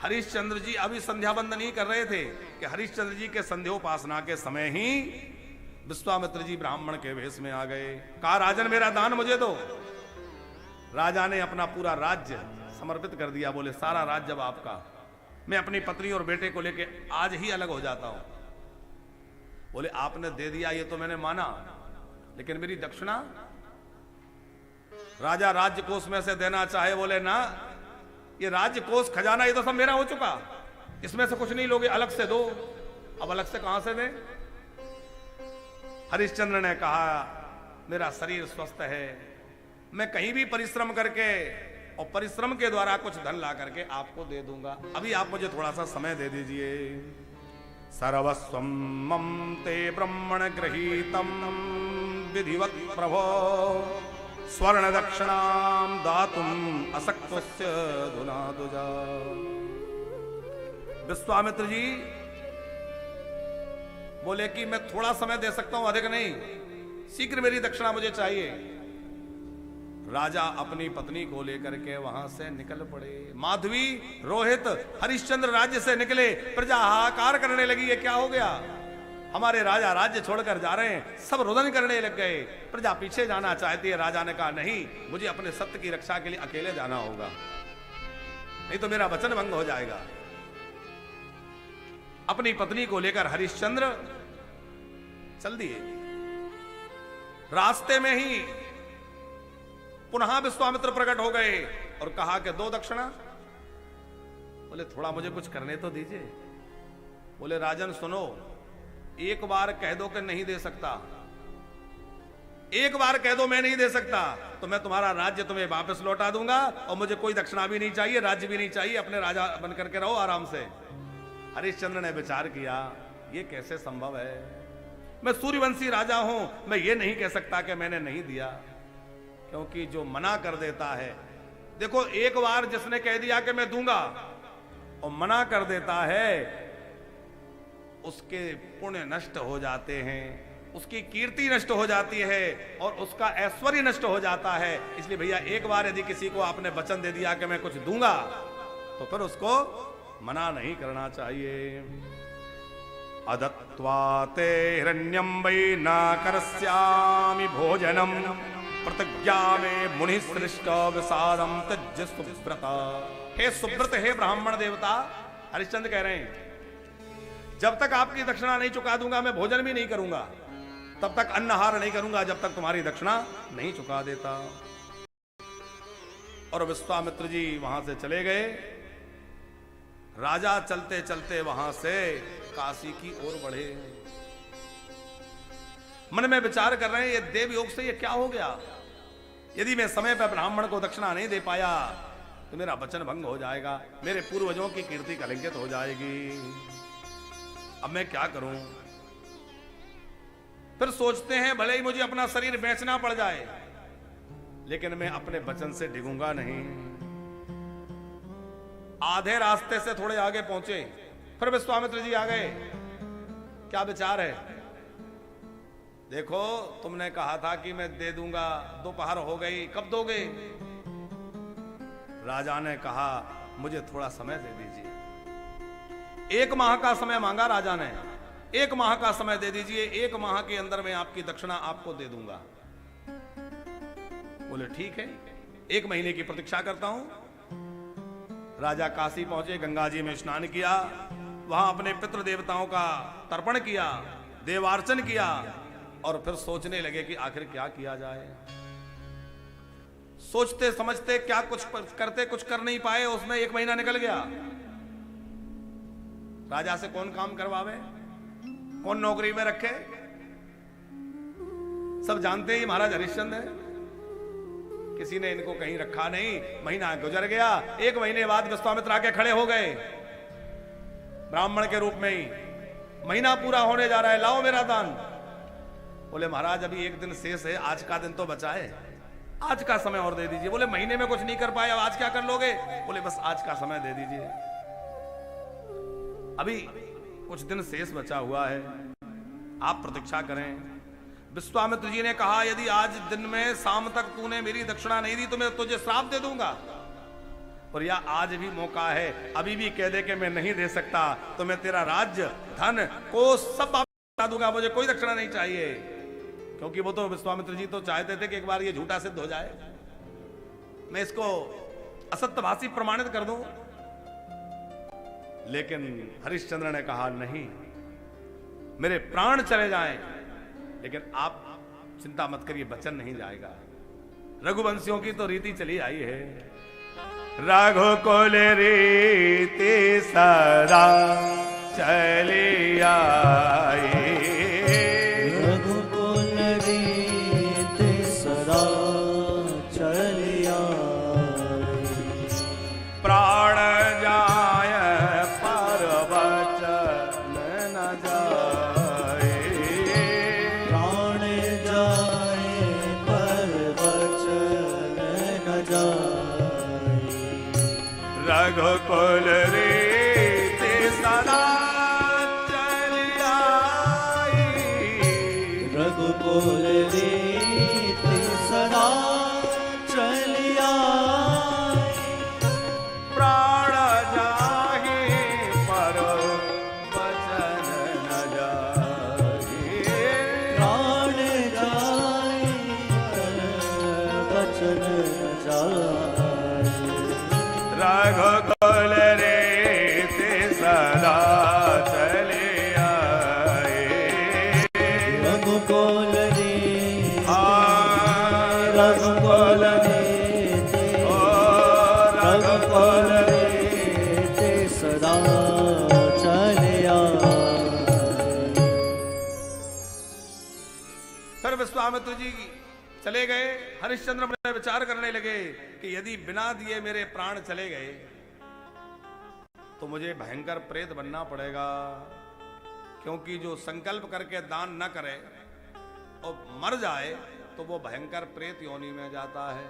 हरिश्चंद्र जी अभी संध्या बंद नहीं कर रहे थे कि हरिश्चंद्र जी के संध्योपासना के समय ही विश्वामित्र जी ब्राह्मण के वेश में आ गए। कहा राजन मेरा दान मुझे दो। राजा ने अपना पूरा राज्य समर्पित कर दिया। बोले सारा राज्य अब आपका, मैं अपनी पत्नी और बेटे को लेके आज ही अलग हो जाता हूं। बोले आपने दे दिया ये तो मैंने माना, लेकिन मेरी दक्षिणा? राजा राज्य कोष में से देना चाहे, बोले ना, ये राज्य कोष खजाना ये तो सब मेरा हो चुका, इसमें से कुछ नहीं लोगे, अलग से दो। अब अलग से कहां से दें? हरिश्चंद्र ने कहा मेरा शरीर स्वस्थ है, मैं कहीं भी परिश्रम करके और परिश्रम के द्वारा कुछ धन ला करके आपको दे दूंगा, अभी आप मुझे थोड़ा सा समय दे दीजिए। सर्वस्वं मम ते ब्रह्मण गृहीतम विधिवत प्रभो स्वर्ण दक्षिणाम दातुम असक्तस्य धुनादुजा। विश्वामित्र जी बोले कि मैं थोड़ा समय दे सकता हूं, अधिक नहीं, शीघ्र मेरी दक्षिणा मुझे चाहिए। राजा अपनी पत्नी को लेकर के वहां से निकल पड़े। माधवी, रोहित, हरिश्चंद्र राज्य से निकले। प्रजा हाहाकार करने लगी, ये क्या हो गया, हमारे राजा राज्य छोड़कर जा रहे हैं। सब रुदन करने लग गए। प्रजा पीछे जाना चाहती है। राजा ने कहा नहीं, मुझे अपने सत्य की रक्षा के लिए अकेले जाना होगा, नहीं तो मेरा वचन भंग हो जाएगा। अपनी पत्नी को लेकर हरिश्चंद्र चल दिए। रास्ते में ही पुनः विश्वामित्र प्रकट हो गए। और कहा कि दो दक्षिणा। बोले थोड़ा मुझे कुछ करने तो दीजिए। बोले राजन सुनो, एक बार कह दो कि नहीं दे सकता, एक बार कह दो मैं नहीं दे सकता, तो मैं तुम्हारा राज्य तुम्हें वापस लौटा दूंगा और मुझे कोई दक्षिणा भी नहीं चाहिए, राज्य भी नहीं चाहिए, अपने राजा बन करके रहो आराम से। हरिश्चंद्र ने विचार किया, ये कैसे संभव है? मैं सूर्यवंशी राजा हूं, मैं ये नहीं कह सकता कि मैंने नहीं दिया, क्योंकि जो मना कर देता है, देखो एक बार जिसने कह दिया कि मैं दूंगा और मना कर देता है, उसके पुण्य नष्ट हो जाते हैं, उसकी कीर्ति नष्ट हो जाती है और उसका ऐश्वर्य नष्ट हो जाता है। इसलिए भैया एक बार यदि किसी को आपने वचन दे दिया कि मैं कुछ दूंगा, तो फिर उसको मना नहीं करना चाहिए। अदत्वा ते हिरण्यं वै न करस्यामि भोजनम प्रतिज्ञा में मुनि सृष्ट विसादम त्यज सुव्रत। हे सुव्रत, हे ब्राह्मण देवता, हरिश्चंद्र कह रहे हैं जब तक आपकी दक्षिणा नहीं चुका दूंगा मैं भोजन भी नहीं करूंगा, तब तक अन्नहार नहीं करूंगा जब तक तुम्हारी दक्षिणा नहीं चुका देता। और विश्वामित्र जी वहां से चले गए। राजा चलते चलते वहां से काशी की ओर बढ़े। मन में विचार कर रहे हैं, ये देव योग से ये क्या हो गया? यदि मैं समय पर ब्राह्मण को दक्षिणा नहीं दे पाया तो मेरा वचन भंग हो जाएगा, मेरे पूर्वजों की कीर्ति कलंकित हो जाएगी। अब मैं क्या करूं? फिर सोचते हैं भले ही मुझे अपना शरीर बेचना पड़ जाए, लेकिन मैं अपने वचन से डिगूंगा नहीं। आधे रास्ते से थोड़े आगे पहुंचे, फिर विश्वामित्र जी आ गए। क्या विचार है? देखो तुमने कहा था कि मैं दे दूंगा, दोपहर हो गई, कब दोगे? राजा ने कहा मुझे थोड़ा समय दे दीजिए। 1 माह का समय मांगा राजा ने। 1 माह का समय दे दीजिए, 1 माह के अंदर मैं आपकी दक्षिणा आपको दे दूंगा। बोले ठीक है, 1 महीने की प्रतीक्षा करता हूं। राजा काशी पहुंचे, गंगा जी में स्नान किया, वहां अपने पितृ देवताओं का तर्पण किया, देवार्चन किया और फिर सोचने लगे कि आखिर क्या किया जाए। सोचते समझते क्या कुछ करते कुछ कर नहीं पाए, उसमें 1 महीना निकल गया। राजा से कौन काम करवावे, कौन नौकरी में रखे? सब जानते ही महाराज हरिश्चंद्र है, किसी ने इनको कहीं रखा नहीं। महीना गुजर गया, 1 महीने बाद विश्वामित्र आके खड़े हो गए ब्राह्मण के रूप में ही। महीना पूरा होने जा रहा है, लाओ मेरा दान। बोले महाराज अभी 1 दिन शेष है, आज का दिन तो बचा है, आज का समय और दे दीजिए। बोले महीने में कुछ नहीं कर पाए, अब आज क्या कर लोगे? बोले बस आज का समय दे दीजिए, अभी कुछ दिन शेष बचा हुआ है, आप प्रतीक्षा करें। विश्वामित्र जी ने कहा यदि आज दिन में शाम तक तूने मेरी दक्षिणा नहीं दी तो मैं तुझे श्राप दे दूंगा। और या आज भी मौका है, अभी भी कह दे कि मैं नहीं दे सकता तो मैं तेरा राज्य धन को सब वापस दूंगा, मुझे कोई दक्षिणा नहीं चाहिए। क्योंकि वो तो विश्वामित्र जी तो चाहते थे कि एक बार ये झूठा सिद्ध हो जाए, मैं इसको असत्यभाषी प्रमाणित कर दूं। लेकिन हरिश्चंद्र ने कहा नहीं, मेरे प्राण चले जाएं लेकिन आप चिंता मत करिए, वचन नहीं जाएगा। रघुवंशियों की तो रीति चली आई है, रघुकुल रीति सदा चली आई, रघुकुल रीति सदा चली आई, प्राण जाय पर वचन न जाए, प्राण जाए पर वचन न जाए, रघुकुल रीति सदा चली आई, रघुकुल रीति सदा चली आई, प्राण जाहि पर वचन न जाहि, प्राण जाए पर वचन जाए, रघुकुल रीति सदा चली आई, रघुकुल रीति, रघुकुल रघुकुल रीति, ओ फिर विश्वामित्र जी चले गए। हरिश्चंद्र ने विचार करने लगे कि यदि बिना दिए मेरे प्राण चले गए तो मुझे भयंकर प्रेत बनना पड़ेगा, क्योंकि जो संकल्प करके दान न करे और मर जाए तो वो भयंकर प्रेत योनि में जाता है।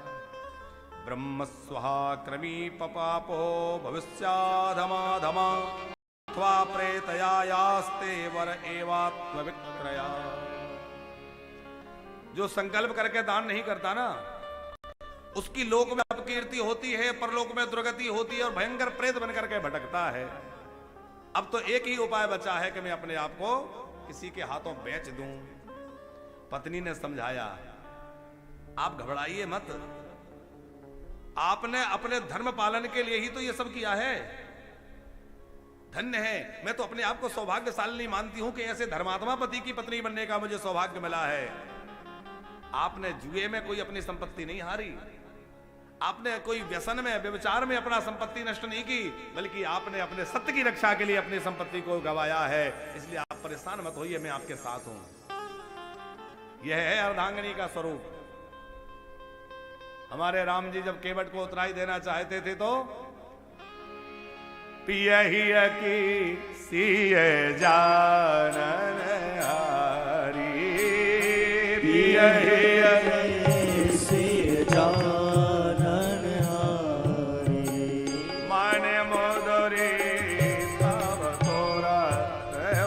ब्रह्म स्वाहा क्रमी पपापो भविष्याधमाधमा अथवा प्रेतयायास्ते वर एवात्म विक्रया। जो संकल्प करके दान नहीं करता ना, उसकी लोक में अपकीर्ति होती है, परलोक में दुर्गति होती है और भयंकर प्रेत बनकर के भटकता है। अब तो एक ही उपाय बचा है कि मैं अपने आप को किसी के हाथों बेच दूं। पत्नी ने समझाया, आप घबराइए मत, आपने अपने धर्म पालन के लिए ही तो ये सब किया है। धन्य है, मैं तो अपने आप को सौभाग्यशाली मानती हूं कि ऐसे धर्मात्मा पति की पत्नी बनने का मुझे सौभाग्य मिला है। आपने जुए में कोई अपनी संपत्ति नहीं हारी, आपने कोई व्यसन में व्यभिचार में अपना संपत्ति नष्ट नहीं की, बल्कि आपने अपने सत्य की रक्षा के लिए अपनी संपत्ति को गवाया है। इसलिए आप परेशान मत होइए, मैं आपके साथ हूं। यह है अर्धांगिनी का स्वरूप। हमारे राम जी जब केवट को उतराई देना चाहते थे तो पिया ही की सिए जानन हारी, पिया ही सिए जानन हारी, मन मोदरे तब तोरा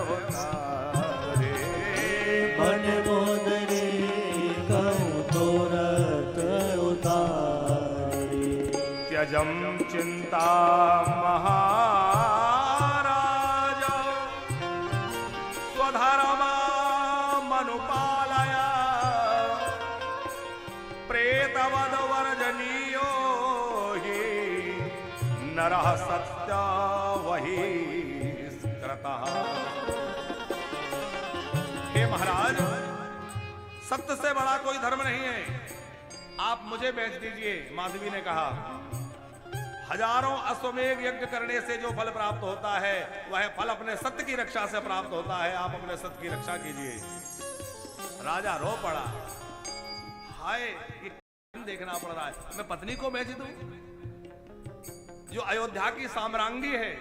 उतारे, मन मोदरे कहूँ तोरत उतारे, त्यजम चिंता महाराज स्वधर्मा मनुपालया, प्रेतवद वर्जनीयो ही नरः सत्य वही कृतः। हे महाराज, सत्य से बड़ा कोई धर्म नहीं है, आप मुझे बेच दीजिए। माधवी ने कहा, हजारों अश्वमेध यज्ञ करने से जो फल प्राप्त होता है वह फल अपने सत्य की रक्षा से प्राप्त होता है। आप अपने सत्य की रक्षा कीजिए। राजा रो पड़ा, हाय ये देखना पड़ रहा है, मैं पत्नी को बेच दूं जो अयोध्या की साम्राज्ञी है,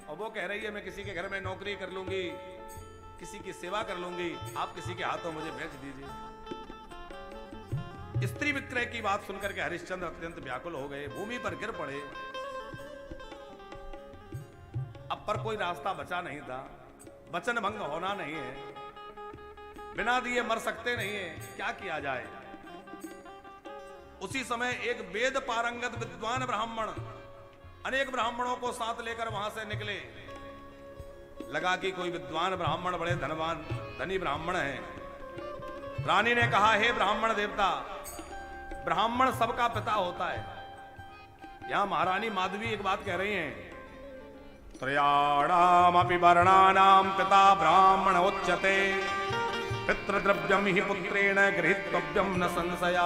और वो कह रही है मैं किसी के घर में नौकरी कर लूंगी, किसी की सेवा कर लूंगी, आप किसी के हाथों मुझे बेच दीजिए। स्त्री विक्रय की बात सुनकर के हरिश्चंद्र अत्यंत व्याकुल हो गए, भूमि पर गिर पड़े। अब पर कोई रास्ता बचा नहीं था, वचन भंग होना नहीं है, बिना दिए मर सकते नहीं है, क्या किया जाए। उसी समय एक वेद पारंगत विद्वान ब्राह्मण अनेक ब्राह्मणों को साथ लेकर वहां से निकले। लगा कि कोई विद्वान ब्राह्मण बड़े धनवान धनी ब्राह्मण हैं। रानी ने कहा, हे ब्राह्मण देवता, ब्राह्मण सबका पिता होता है। यहां महारानी माधवी एक बात कह रही हैं, त्रयाणामपि वर्णानां पिता ब्राह्मण उच्यते, पितृद्रव्यम ही पुत्रेण गृहीतव्यम न संशया।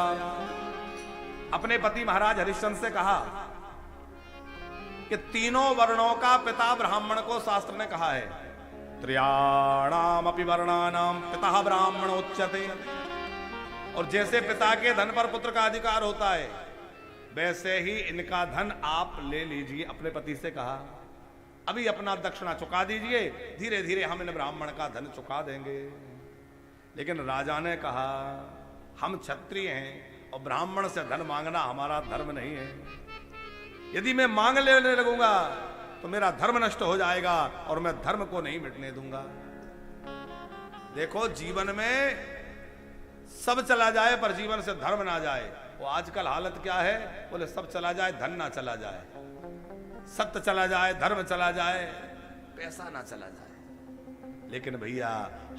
अपने पति महाराज हरिश्चंद्र से कहा कि तीनों वर्णों का पिता ब्राह्मण को शास्त्र ने कहा है। त्रयाणामपि वर्णानां पिता ब्राह्मण उच्यते, और जैसे पिता के धन पर पुत्र का अधिकार होता है, वैसे ही इनका धन आप ले लीजिए। अपने पति से कहा, अभी अपना दक्षिणा चुका दीजिए, धीरे धीरे हम इन ब्राह्मण का धन चुका देंगे। लेकिन राजा ने कहा, हम क्षत्रिय हैं और ब्राह्मण से धन मांगना हमारा धर्म नहीं है। यदि मैं मांग लेने लगूंगा तो मेरा धर्म नष्ट हो जाएगा और मैं धर्म को नहीं मिटने दूंगा। देखो, जीवन में सब चला जाए पर जीवन से धर्म ना जाए। वो आजकल हालत क्या है, बोले सब चला जाए धन ना चला जाए, सत्य चला जाए धर्म चला जाए, पैसा ना चला जाए। लेकिन भैया,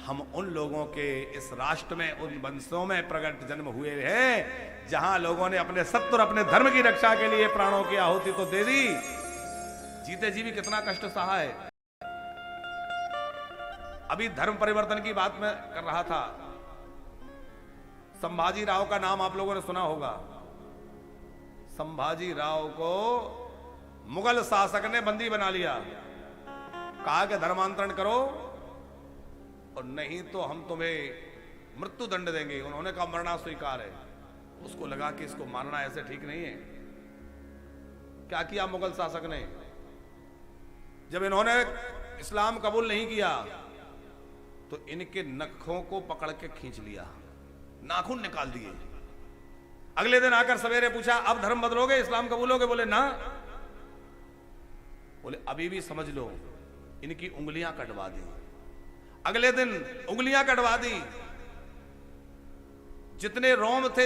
हम उन लोगों के इस राष्ट्र में, उन वंशों में प्रकट जन्म हुए हैं जहां लोगों ने अपने सत्य और अपने धर्म की रक्षा के लिए प्राणों की आहुति तो दे दी। जीते जी भी कितना कष्ट सहा है। अभी धर्म परिवर्तन की बात मैं कर रहा था। संभाजी राव का नाम आप लोगों ने सुना होगा। संभाजी राव को मुगल शासक ने बंदी बना लिया, कहा कि धर्मांतरण करो और नहीं तो हम तुम्हें मृत्यु दंड देंगे। उन्होंने कहा मरना स्वीकार है। उसको लगा कि इसको मारना ऐसे ठीक नहीं है। क्या किया मुगल शासक ने, जब इन्होंने इस्लाम कबूल नहीं किया तो इनके नखों को पकड़ के खींच लिया, नाखून निकाल दिए। अगले दिन आकर सवेरे पूछा अब धर्म बदलोगे, इस्लाम कबूलोगे? बोले ना। बोले अभी भी समझ लो, इनकी उंगलियां कटवा दी। अगले दिन उंगलियां कटवा दी, जितने रोम थे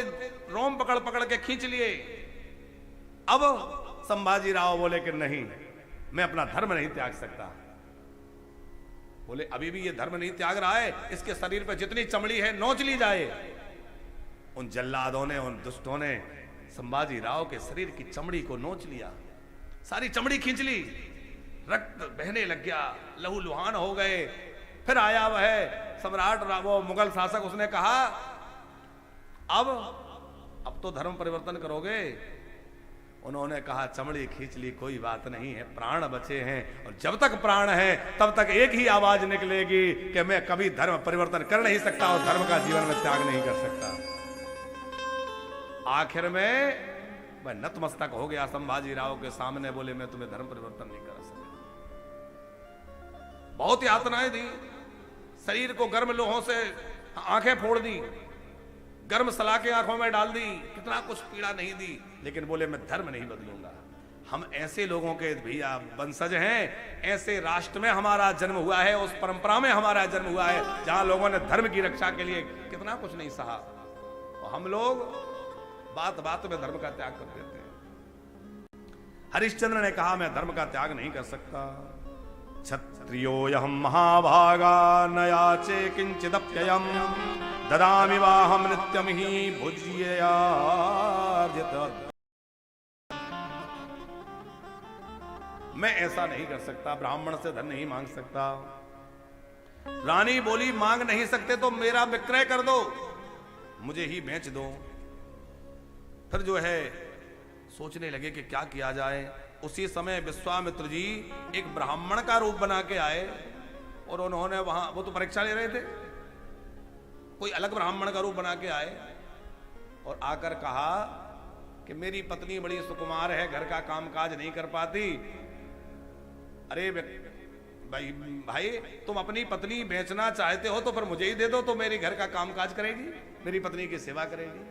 रोम पकड़ पकड़ के खींच लिए। अब संभाजी राव बोले कि नहीं, मैं अपना धर्म नहीं त्याग सकता। बोले अभी भी ये धर्म नहीं त्याग रहा है, इसके शरीर पर जितनी चमड़ी है नोच ली जाए। उन जल्लादों ने, उन दुष्टों ने संभाजी राव के शरीर की चमड़ी को नोच लिया, सारी चमड़ी खींच ली, रक्त बहने लग गया, लहू लुहान हो गए। फिर आया वह सम्राट वो मुगल शासक, उसने कहा अब तो धर्म परिवर्तन करोगे? उन्होंने कहा चमड़ी खींच ली, कोई बात नहीं है, प्राण बचे हैं और जब तक प्राण है तब तक एक ही आवाज निकलेगी कि मैं कभी धर्म परिवर्तन कर नहीं सकता और धर्म का जीवन में त्याग नहीं कर सकता। आखिर में वह नतमस्तक हो गया संभाजी राव के सामने। बोले मैं तुम्हें धर्म परिवर्तन नहीं कर सकता। बहुत यातनाएं दी, शरीर को गर्म लोहों से आंखें फोड़ दी, गर्म सलाखें आंखों में डाल दी, कितना कुछ पीड़ा नहीं दी, लेकिन बोले मैं धर्म नहीं बदलूंगा। हम ऐसे लोगों के भैया वंशज हैं, ऐसे राष्ट्र में हमारा जन्म हुआ है, उस परंपरा में हमारा जन्म हुआ है जहां लोगों ने धर्म की रक्षा के लिए कितना कुछ नहीं सहा, और हम लोग बात बात में धर्म का त्याग कर देते हैं। हरिश्चंद्र ने कहा मैं धर्म का त्याग नहीं कर सकता। क्षत्रियो यहम महाभागा न याचे किंचिदप्ययम् ददामि वाहम नित्यम ही भुज्ययार्जित। मैं ऐसा नहीं कर सकता, ब्राह्मण से धन नहीं मांग सकता। रानी बोली मांग नहीं सकते तो मेरा विक्रय कर दो, मुझे ही बेच दो। फिर जो है सोचने लगे कि क्या किया जाए। उसी समय विश्वामित्र जी एक ब्राह्मण का रूप बना के आए और उन्होंने वहां, वो तो परीक्षा ले रहे थे, कोई अलग ब्राह्मण का रूप बना के आए और आकर कहा कि मेरी पत्नी बड़ी सुकुमार है, घर का कामकाज नहीं कर पाती। अरे भाई तुम अपनी पत्नी बेचना चाहते हो तो फिर मुझे ही दे दो, तो मेरी घर का कामकाज करेगी, मेरी पत्नी की सेवा करेगी।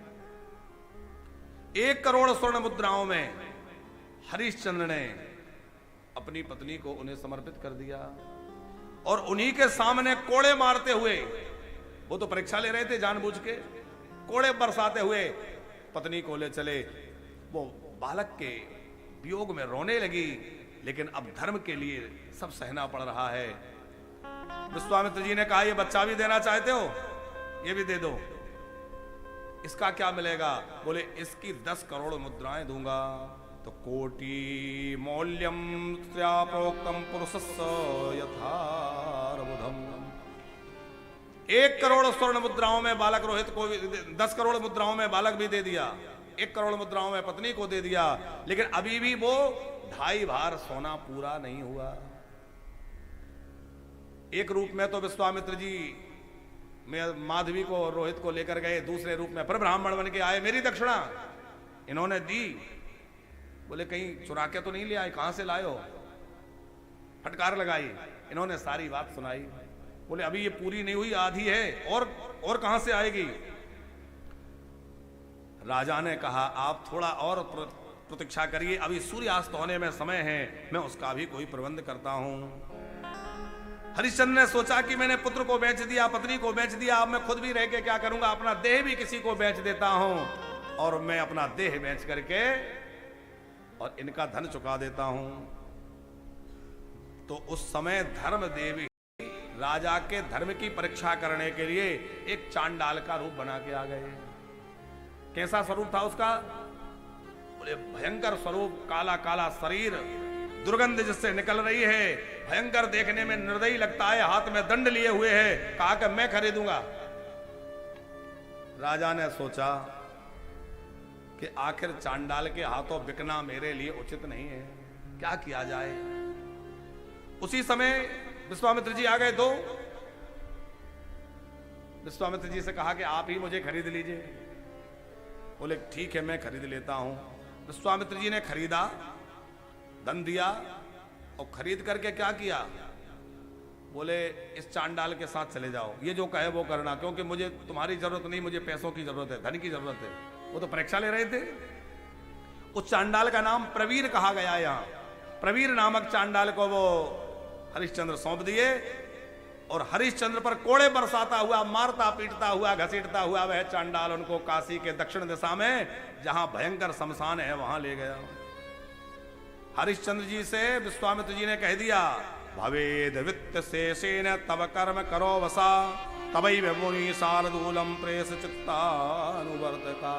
1 करोड़ स्वर्ण मुद्राओं में हरिश्चंद्र ने अपनी पत्नी को उन्हें समर्पित कर दिया और उन्हीं के सामने कोड़े मारते हुए, वो तो परीक्षा ले रहे थे जानबूझ के, कोड़े बरसाते हुए पत्नी को ले चले। वो बालक के वियोग में रोने लगी, लेकिन अब धर्म के लिए सब सहना पड़ रहा है। विश्वामित्र जी ने कहा ये बच्चा भी देना चाहते हो, ये भी दे दो, इसका क्या मिलेगा? बोले इसकी 10 करोड़ मुद्राएं दूंगा। तो कोटि मौल्यम प्रोक्तम पुरुषस्य यथार्बुधम। 1 करोड़ स्वर्ण मुद्राओं में बालक रोहित को, 10 करोड़ मुद्राओं में बालक भी दे दिया, 1 करोड़ मुद्राओं में पत्नी को दे दिया, लेकिन अभी भी वो 2.5 भार सोना पूरा नहीं हुआ। एक रूप में तो विश्वामित्र जी में माधवी को और रोहित को लेकर गए, दूसरे रूप में फिर ब्राह्मण बन के आए, मेरी दक्षिणा इन्होंने दी। बोले कहीं चुरा के तो नहीं ले आए, कहां से लाए हो? फटकार लगाई, इन्होंने सारी बात सुनाई। बोले अभी ये पूरी नहीं हुई, आधी है, और कहां से आएगी? राजा ने कहा आप थोड़ा और प्रतीक्षा करिए, अभी सूर्यास्त होने में समय है, मैं उसका भी कोई प्रबंध करता हूं। हरिश्चंद्र ने सोचा कि मैंने पुत्र को बेच दिया, पत्नी को बेच दिया, अब मैं खुद भी रह के क्या करूंगा, अपना देह भी किसी को बेच देता हूं और मैं अपना देह बेच करके और इनका धन चुका देता हूं। तो उस समय धर्म देवी राजा के धर्म की परीक्षा करने के लिए एक चांडाल का रूप बना के आ गए। कैसा स्वरूप था उसका? बोले भयंकर स्वरूप, काला काला शरीर, दुर्गंध जिससे निकल रही है, भयंकर देखने में निर्दयी लगता है, हाथ में दंड लिए हुए है। कहा कि मैं खरीदूंगा। राजा ने सोचा कि आखिर चांडाल के हाथों बिकना मेरे लिए उचित नहीं है, क्या किया जाए। उसी समय विश्वामित्र जी आ गए। विश्वामित्र जी से कहा कि आप ही मुझे खरीद लीजिए। बोले ठीक है, मैं खरीद लेता हूं। विश्वामित्र जी ने खरीदा, धन दिया, और खरीद करके क्या किया? बोले इस चांडाल के साथ चले जाओ, ये जो कहे वो करना, क्योंकि मुझे तुम्हारी जरूरत नहीं, मुझे पैसों की जरूरत है, धन की जरूरत है। वो तो परीक्षा ले रहे थे। उस चांडाल का नाम प्रवीर कहा गया। यहाँ प्रवीर नामक चांडाल को वो हरिश्चंद्र सौंप दिए, और हरिश्चंद्र पर कोड़े बरसाता हुआ, मारता पीटता हुआ, घसीटता हुआ वह चांडाल उनको काशी के दक्षिण दिशा में, जहां भयंकर शमशान है, वहां ले गया। हरिश्चंद्र जी से विश्वामित्र जी ने कह दिया, भवेद वित्त शेषेन तब कर्म करो वसा, तबई मुनि शार्दूलम प्रेस चित्तानुवर्तका।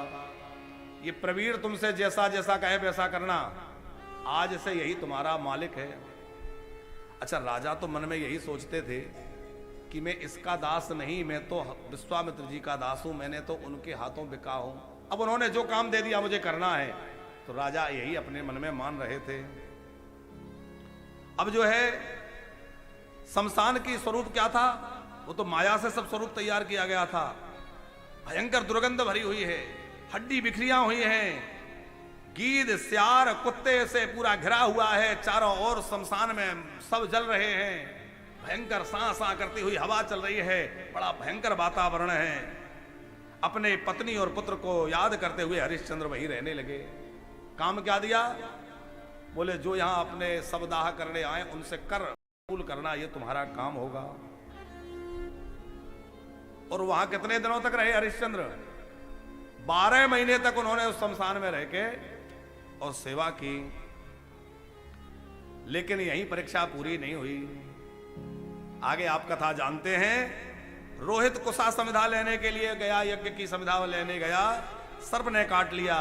ये प्रवीर तुमसे जैसा जैसा कहे वैसा करना, आज से यही तुम्हारा मालिक है। अच्छा, राजा तो मन में यही सोचते थे कि मैं इसका दास नहीं, मैं तो विश्वामित्र जी का दास हूं, मैंने तो उनके हाथों बिका हूं। अब उन्होंने जो काम दे दिया मुझे करना है, तो राजा यही अपने मन में मान रहे थे। अब जो है शमशान की स्वरूप क्या था? वो तो माया से सब स्वरूप तैयार किया गया था। भयंकर दुर्गंध भरी हुई है, हड्डी बिखरियां हुई हैं, गीद सियार कुत्ते से पूरा घिरा हुआ है, चारों ओर शमशान में सब जल रहे हैं, भयंकर सांस सांस करती हुई हवा चल रही है, बड़ा भयंकर वातावरण है। अपने पत्नी और पुत्र को याद करते हुए हरिश्चंद्र वहीं रहने लगे। काम क्या दिया? बोले जो यहां अपने सबदाह करने आए उनसे कर पूल करना, ये तुम्हारा काम होगा। और वहां कितने दिनों तक रहे हरिश्चंद्र? 12 महीने तक उन्होंने उस शमशान में रह के और सेवा की। लेकिन यही परीक्षा पूरी नहीं हुई। आगे आप कथा जानते हैं। रोहित कुशा संविधा लेने के लिए गया, यज्ञ की संविधा लेने गया, सर्प ने काट लिया।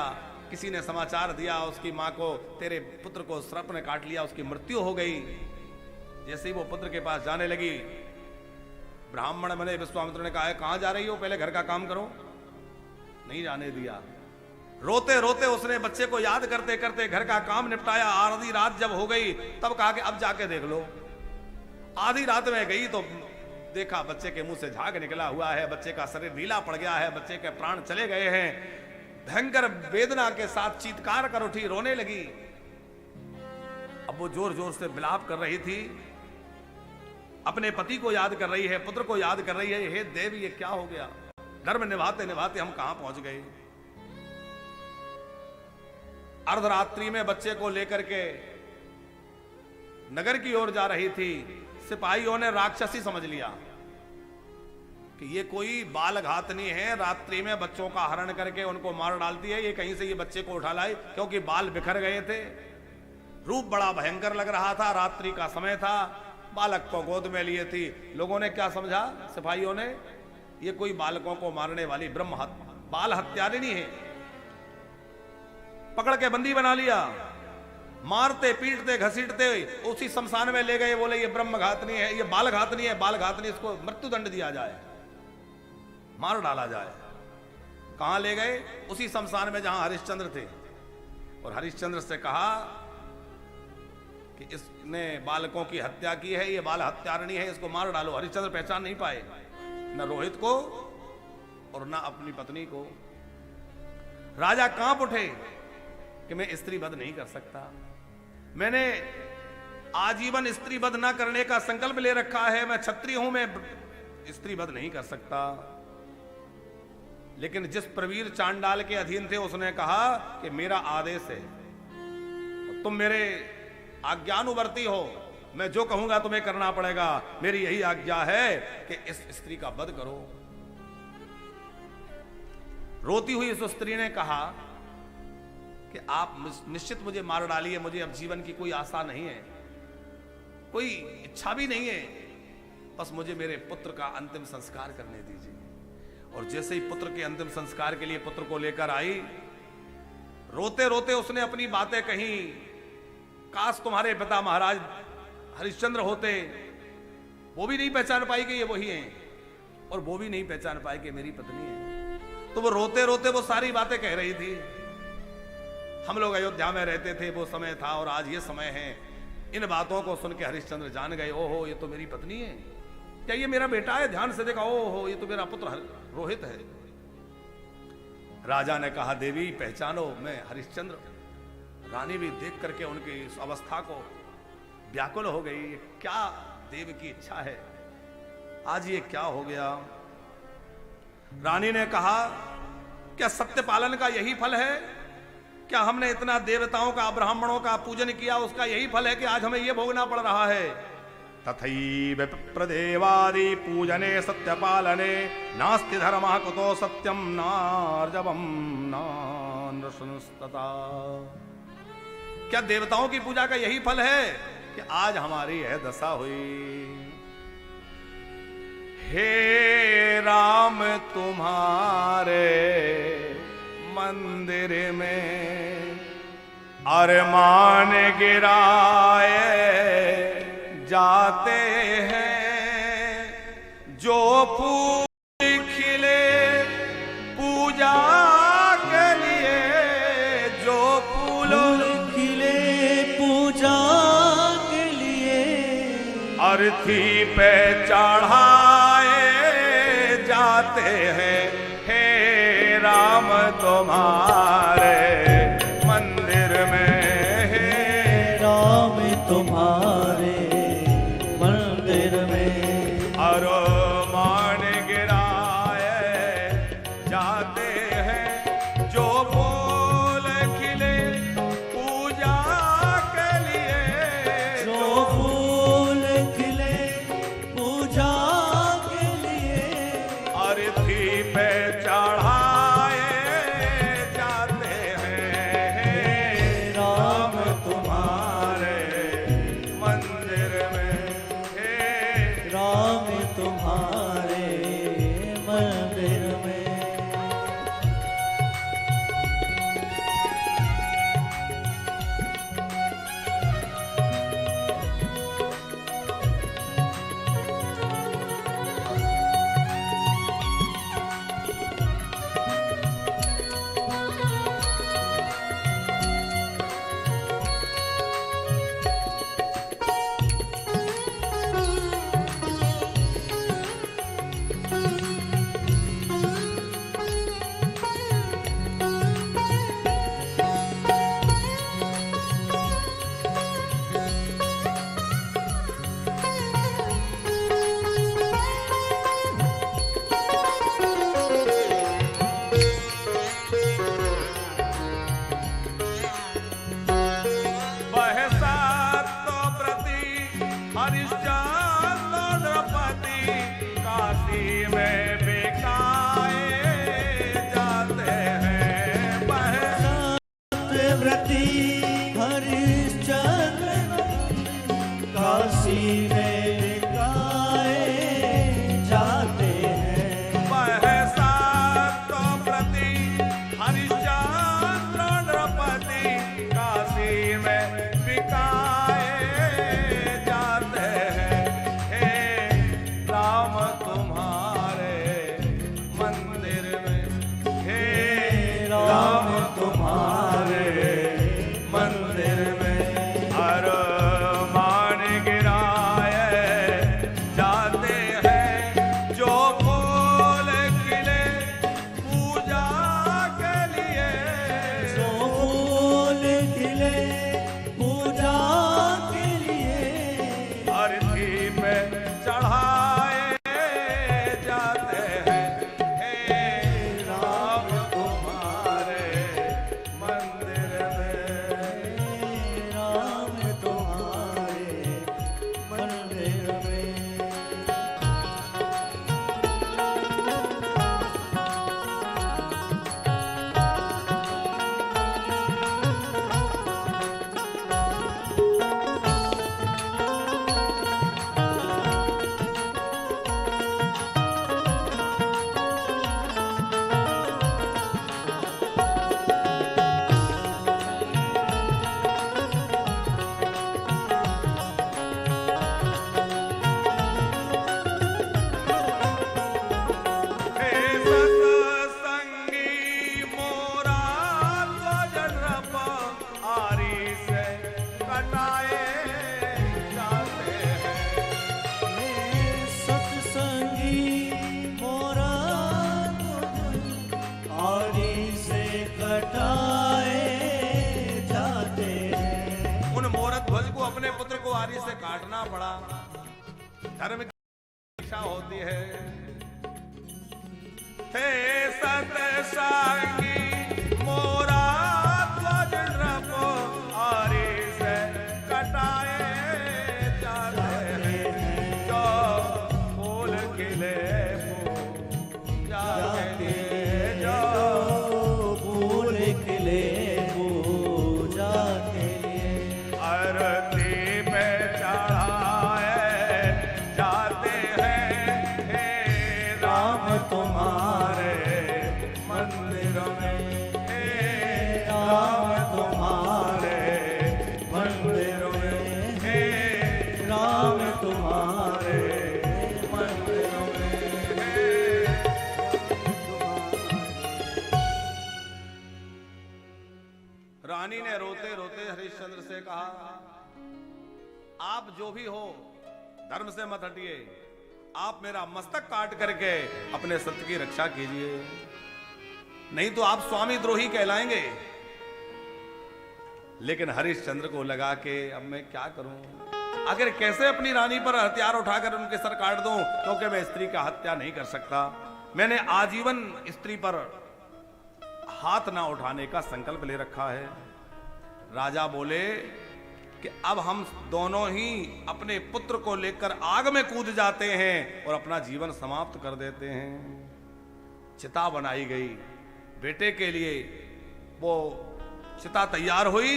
किसी ने समाचार दिया उसकी मां को, तेरे पुत्र को सर्प ने काट लिया, उसकी मृत्यु हो गई। जैसे ही वो पुत्र के पास जाने लगी, ब्राह्मण बने विश्वामित्र ने कहा, कहां जा रही हो, पहले घर का काम करो। नहीं जाने दिया। रोते रोते उसने बच्चे को याद करते करते घर का काम निपटाया। आधी रात जब हो गई तब कहा कि अब जाके देख लो। आधी रात में गई तो देखा बच्चे के मुंह से झाग निकला हुआ है, बच्चे का शरीर ढीला पड़ गया है, बच्चे के प्राण चले गए हैं। भयंकर वेदना के साथ चीत्कार कर उठी, रोने लगी। अब वो जोर जोर से विलाप कर रही थी, अपने पति को याद कर रही है, पुत्र को याद कर रही है। हे देवी, ये क्या हो गया? धर्म निभाते निभाते हम कहां पहुंच गए? अर्धरात्रि में बच्चे को लेकर के नगर की ओर जा रही थी। सिपाहियों ने राक्षसी समझ लिया कि ये कोई बाल घातनी है, रात्रि में बच्चों का हरण करके उनको मार डालती है। ये कहीं से ये बच्चे को उठा लाई, क्योंकि बाल बिखर गए थे, रूप बड़ा भयंकर लग रहा था, रात्रि का समय था, बालक को गोद में लिए थी। लोगों ने क्या समझा, सिपाहियों ने, ये कोई बालकों को मारने वाली बाल हत्यारिणी है। पकड़ के बंदी बना लिया, मारते पीटते घसीटते उसी शमशान में ले गए। बोले ये ब्रह्म घातनी है, ये बाल घातनी है, बाल घातनी, इसको मृत्यु दंड दिया जाए, मार डाला जाए। कहां ले गए? उसी शमशान में जहां हरिश्चंद्र थे। और हरिश्चंद्र से कहा कि इसने बालकों की हत्या की है, ये बाल हत्यारिणी है, इसको मार डालो। हरिश्चंद्र पहचान नहीं पाए, न रोहित को और न अपनी पत्नी को। राजा कांप उठे कि मैं स्त्री वध नहीं कर सकता, मैंने आजीवन स्त्री वध न करने का संकल्प ले रखा है, मैं क्षत्रिय हूं, मैं स्त्री वध नहीं कर सकता। लेकिन जिस प्रवीर चांडाल के अधीन थे उसने कहा कि मेरा आदेश है, तुम मेरे आज्ञानुवर्ती हो, मैं जो कहूंगा तुम्हें करना पड़ेगा। मेरी यही आज्ञा है कि इस स्त्री का वध करो। रोती हुई उस स्त्री ने कहा कि आप निश्चित मुझे मार डालिए, मुझे अब जीवन की कोई आशा नहीं है, कोई इच्छा भी नहीं है, बस मुझे मेरे पुत्र का अंतिम संस्कार करने दीजिए। और जैसे ही पुत्र के अंतिम संस्कार के लिए पुत्र को लेकर आई, रोते रोते उसने अपनी बातें कही। काश तुम्हारे पिता महाराज हरिश्चंद्र होते, वो भी नहीं पहचान पाई कि ये वही हैं, और वो भी नहीं पहचान पाई कि मेरी पत्नी है। तो वो रोते रोते वो सारी बातें कह रही थी। हम लोग अयोध्या में रहते थे, वो समय था, और आज ये समय है। इन बातों को सुन के हरिश्चंद्र जान गए, ओहो ये तो मेरी पत्नी है, क्या ये मेरा बेटा है? ध्यान से देखा, ओहो ये तो मेरा पुत्र रोहित है। राजा ने कहा देवी पहचानो, मैं हरिश्चंद्र। रानी भी देख करके उनकी इस अवस्था को व्याकुल हो गई। क्या देव की इच्छा है, आज ये क्या हो गया? रानी ने कहा क्या सत्य पालन का यही फल है? क्या हमने इतना देवताओं का ब्राह्मणों का पूजन किया, उसका यही फल है कि आज हमें यह भोगना पड़ रहा है? तथैव प्रदेवादि पूजने सत्य पालने नास्ति धर्मः कुतो सत्यम नार्जवम नानृशंस्तता। क्या देवताओं की पूजा का यही फल है कि आज हमारी यह दशा हुई? हे राम तुम्हारे मंदिर में अरमान गिराए जाते हैं, जो फूल खिले पूजा के लिए, जो फूल खिले पूजा के लिए, अर्थी पे चढ़ाए जाते हैं। हे राम तुम्हारे मंदिर में, हे राम तुम्हारे मंदिर में अरमान गिराए जाते हैं, जो फूल खिले पूजा के लिए, जो फूल खिले पूजा के लिए, अर्थी पे चढ़ाए जाते हैं। राम तुम्हारे मंदिर में, हे राम तुम्हारे मंदिर में। तलवारी से काटना पड़ा। धर्म की रक्षा होती है। थे सतसंगी मोरा ध्वज नृप आरी से कटाए जाते हैं। जो फूल खिले पूजा के लिए, जो फूल खिले पूजा के लिए, आरती पे चढ़ाए जाते हैं। हे राम तुम्हारे मंदिर में, हे राम तुम्हारे मंदिर में, हे राम तुम्हारे मंदिर में। रानी ने रोते रोते हरिश्चंद्र से कहा, आप जो भी हो धर्म से मत हटिए। आप मेरा मस्तक काट करके अपने सत्य की रक्षा कीजिए, नहीं तो आप स्वामी द्रोही कहलाएंगे। लेकिन हरिश्चंद्र को लगा कि अब मैं क्या करूं, आखिर कैसे अपनी रानी पर हथियार उठाकर उनके सर काट दूं, क्योंकि मैं स्त्री का हत्या नहीं कर सकता। मैंने आजीवन स्त्री पर हाथ ना उठाने का संकल्प ले रखा है। राजा बोले कि अब हम दोनों ही अपने पुत्र को लेकर आग में कूद जाते हैं और अपना जीवन समाप्त कर देते हैं। चिता बनाई गई बेटे के लिए, वो चिता तैयार हुई।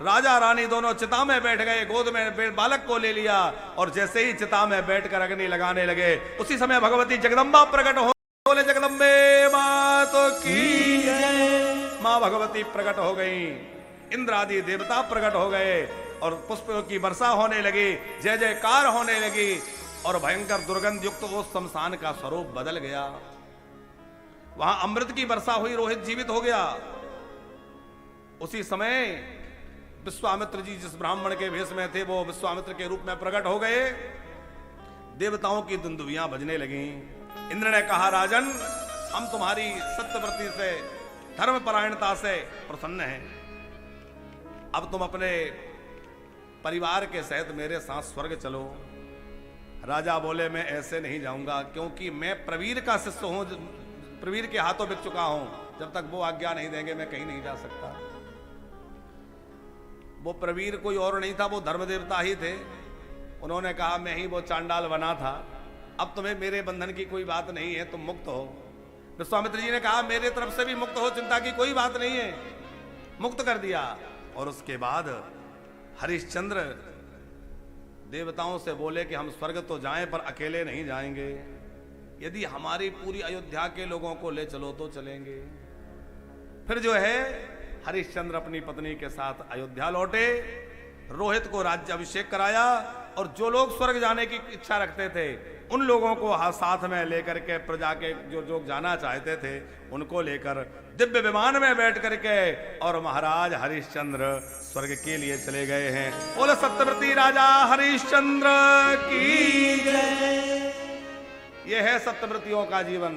राजा रानी दोनों चिता में बैठ गए, गोद में बालक को ले लिया और जैसे ही चिता में बैठकर अग्नि लगाने लगे, उसी समय भगवती जगदम्बा प्रकट हो। बोले जगदम्बे मात की जय। मां भगवती प्रकट हो गई, इंद्र आदि देवता प्रकट हो गए और पुष्पों की वर्षा होने लगी, जय जयकार होने लगी और भयंकर दुर्गंध युक्त उस शमशान का स्वरूप बदल गया। वहां अमृत की वर्षा हुई, रोहित जीवित हो गया। उसी समय विश्वामित्र जी जिस ब्राह्मण के भेष में थे, वो विश्वामित्र के रूप में प्रकट हो गए। देवताओं की दुंदुभियां बजने लगी। इंद्र ने कहा, राजन, हम तुम्हारी सत्यव्रती से, धर्मपरायणता से प्रसन्न हैं। अब तुम अपने परिवार के सहित मेरे साथ स्वर्ग चलो। राजा बोले, मैं ऐसे नहीं जाऊंगा, क्योंकि मैं प्रवीर का शिष्य हूं, प्रवीर के हाथों बिक चुका हूं। जब तक वो आज्ञा नहीं देंगे मैं कहीं नहीं जा सकता। वो प्रवीर कोई और नहीं था, वो धर्मदेवता ही थे। उन्होंने कहा, मैं ही वो चांडाल बना था, अब तुम्हें मेरे बंधन की कोई बात नहीं है, तुम मुक्त हो। विश्वामित्र जी ने कहा, मेरे तरफ से भी मुक्त हो, चिंता की कोई बात नहीं है। मुक्त कर दिया। और उसके बाद हरिश्चंद्र देवताओं से बोले कि हम स्वर्ग तो जाएं पर अकेले नहीं जाएंगे, यदि हमारी पूरी अयोध्या के लोगों को ले चलो तो चलेंगे। फिर जो है हरिश्चंद्र अपनी पत्नी के साथ अयोध्या लौटे, रोहित को राज्य अभिषेक कराया और जो लोग स्वर्ग जाने की इच्छा रखते थे उन लोगों को साथ में लेकर के, प्रजा के जो लोग जाना चाहते थे उनको लेकर दिव्य विमान में बैठ करके और महाराज हरिश्चंद्र स्वर्ग के लिए चले गए हैं। बोले सत्यव्रती राजा हरिश्चंद्र की जय। यह है सत्यव्रतियों का जीवन।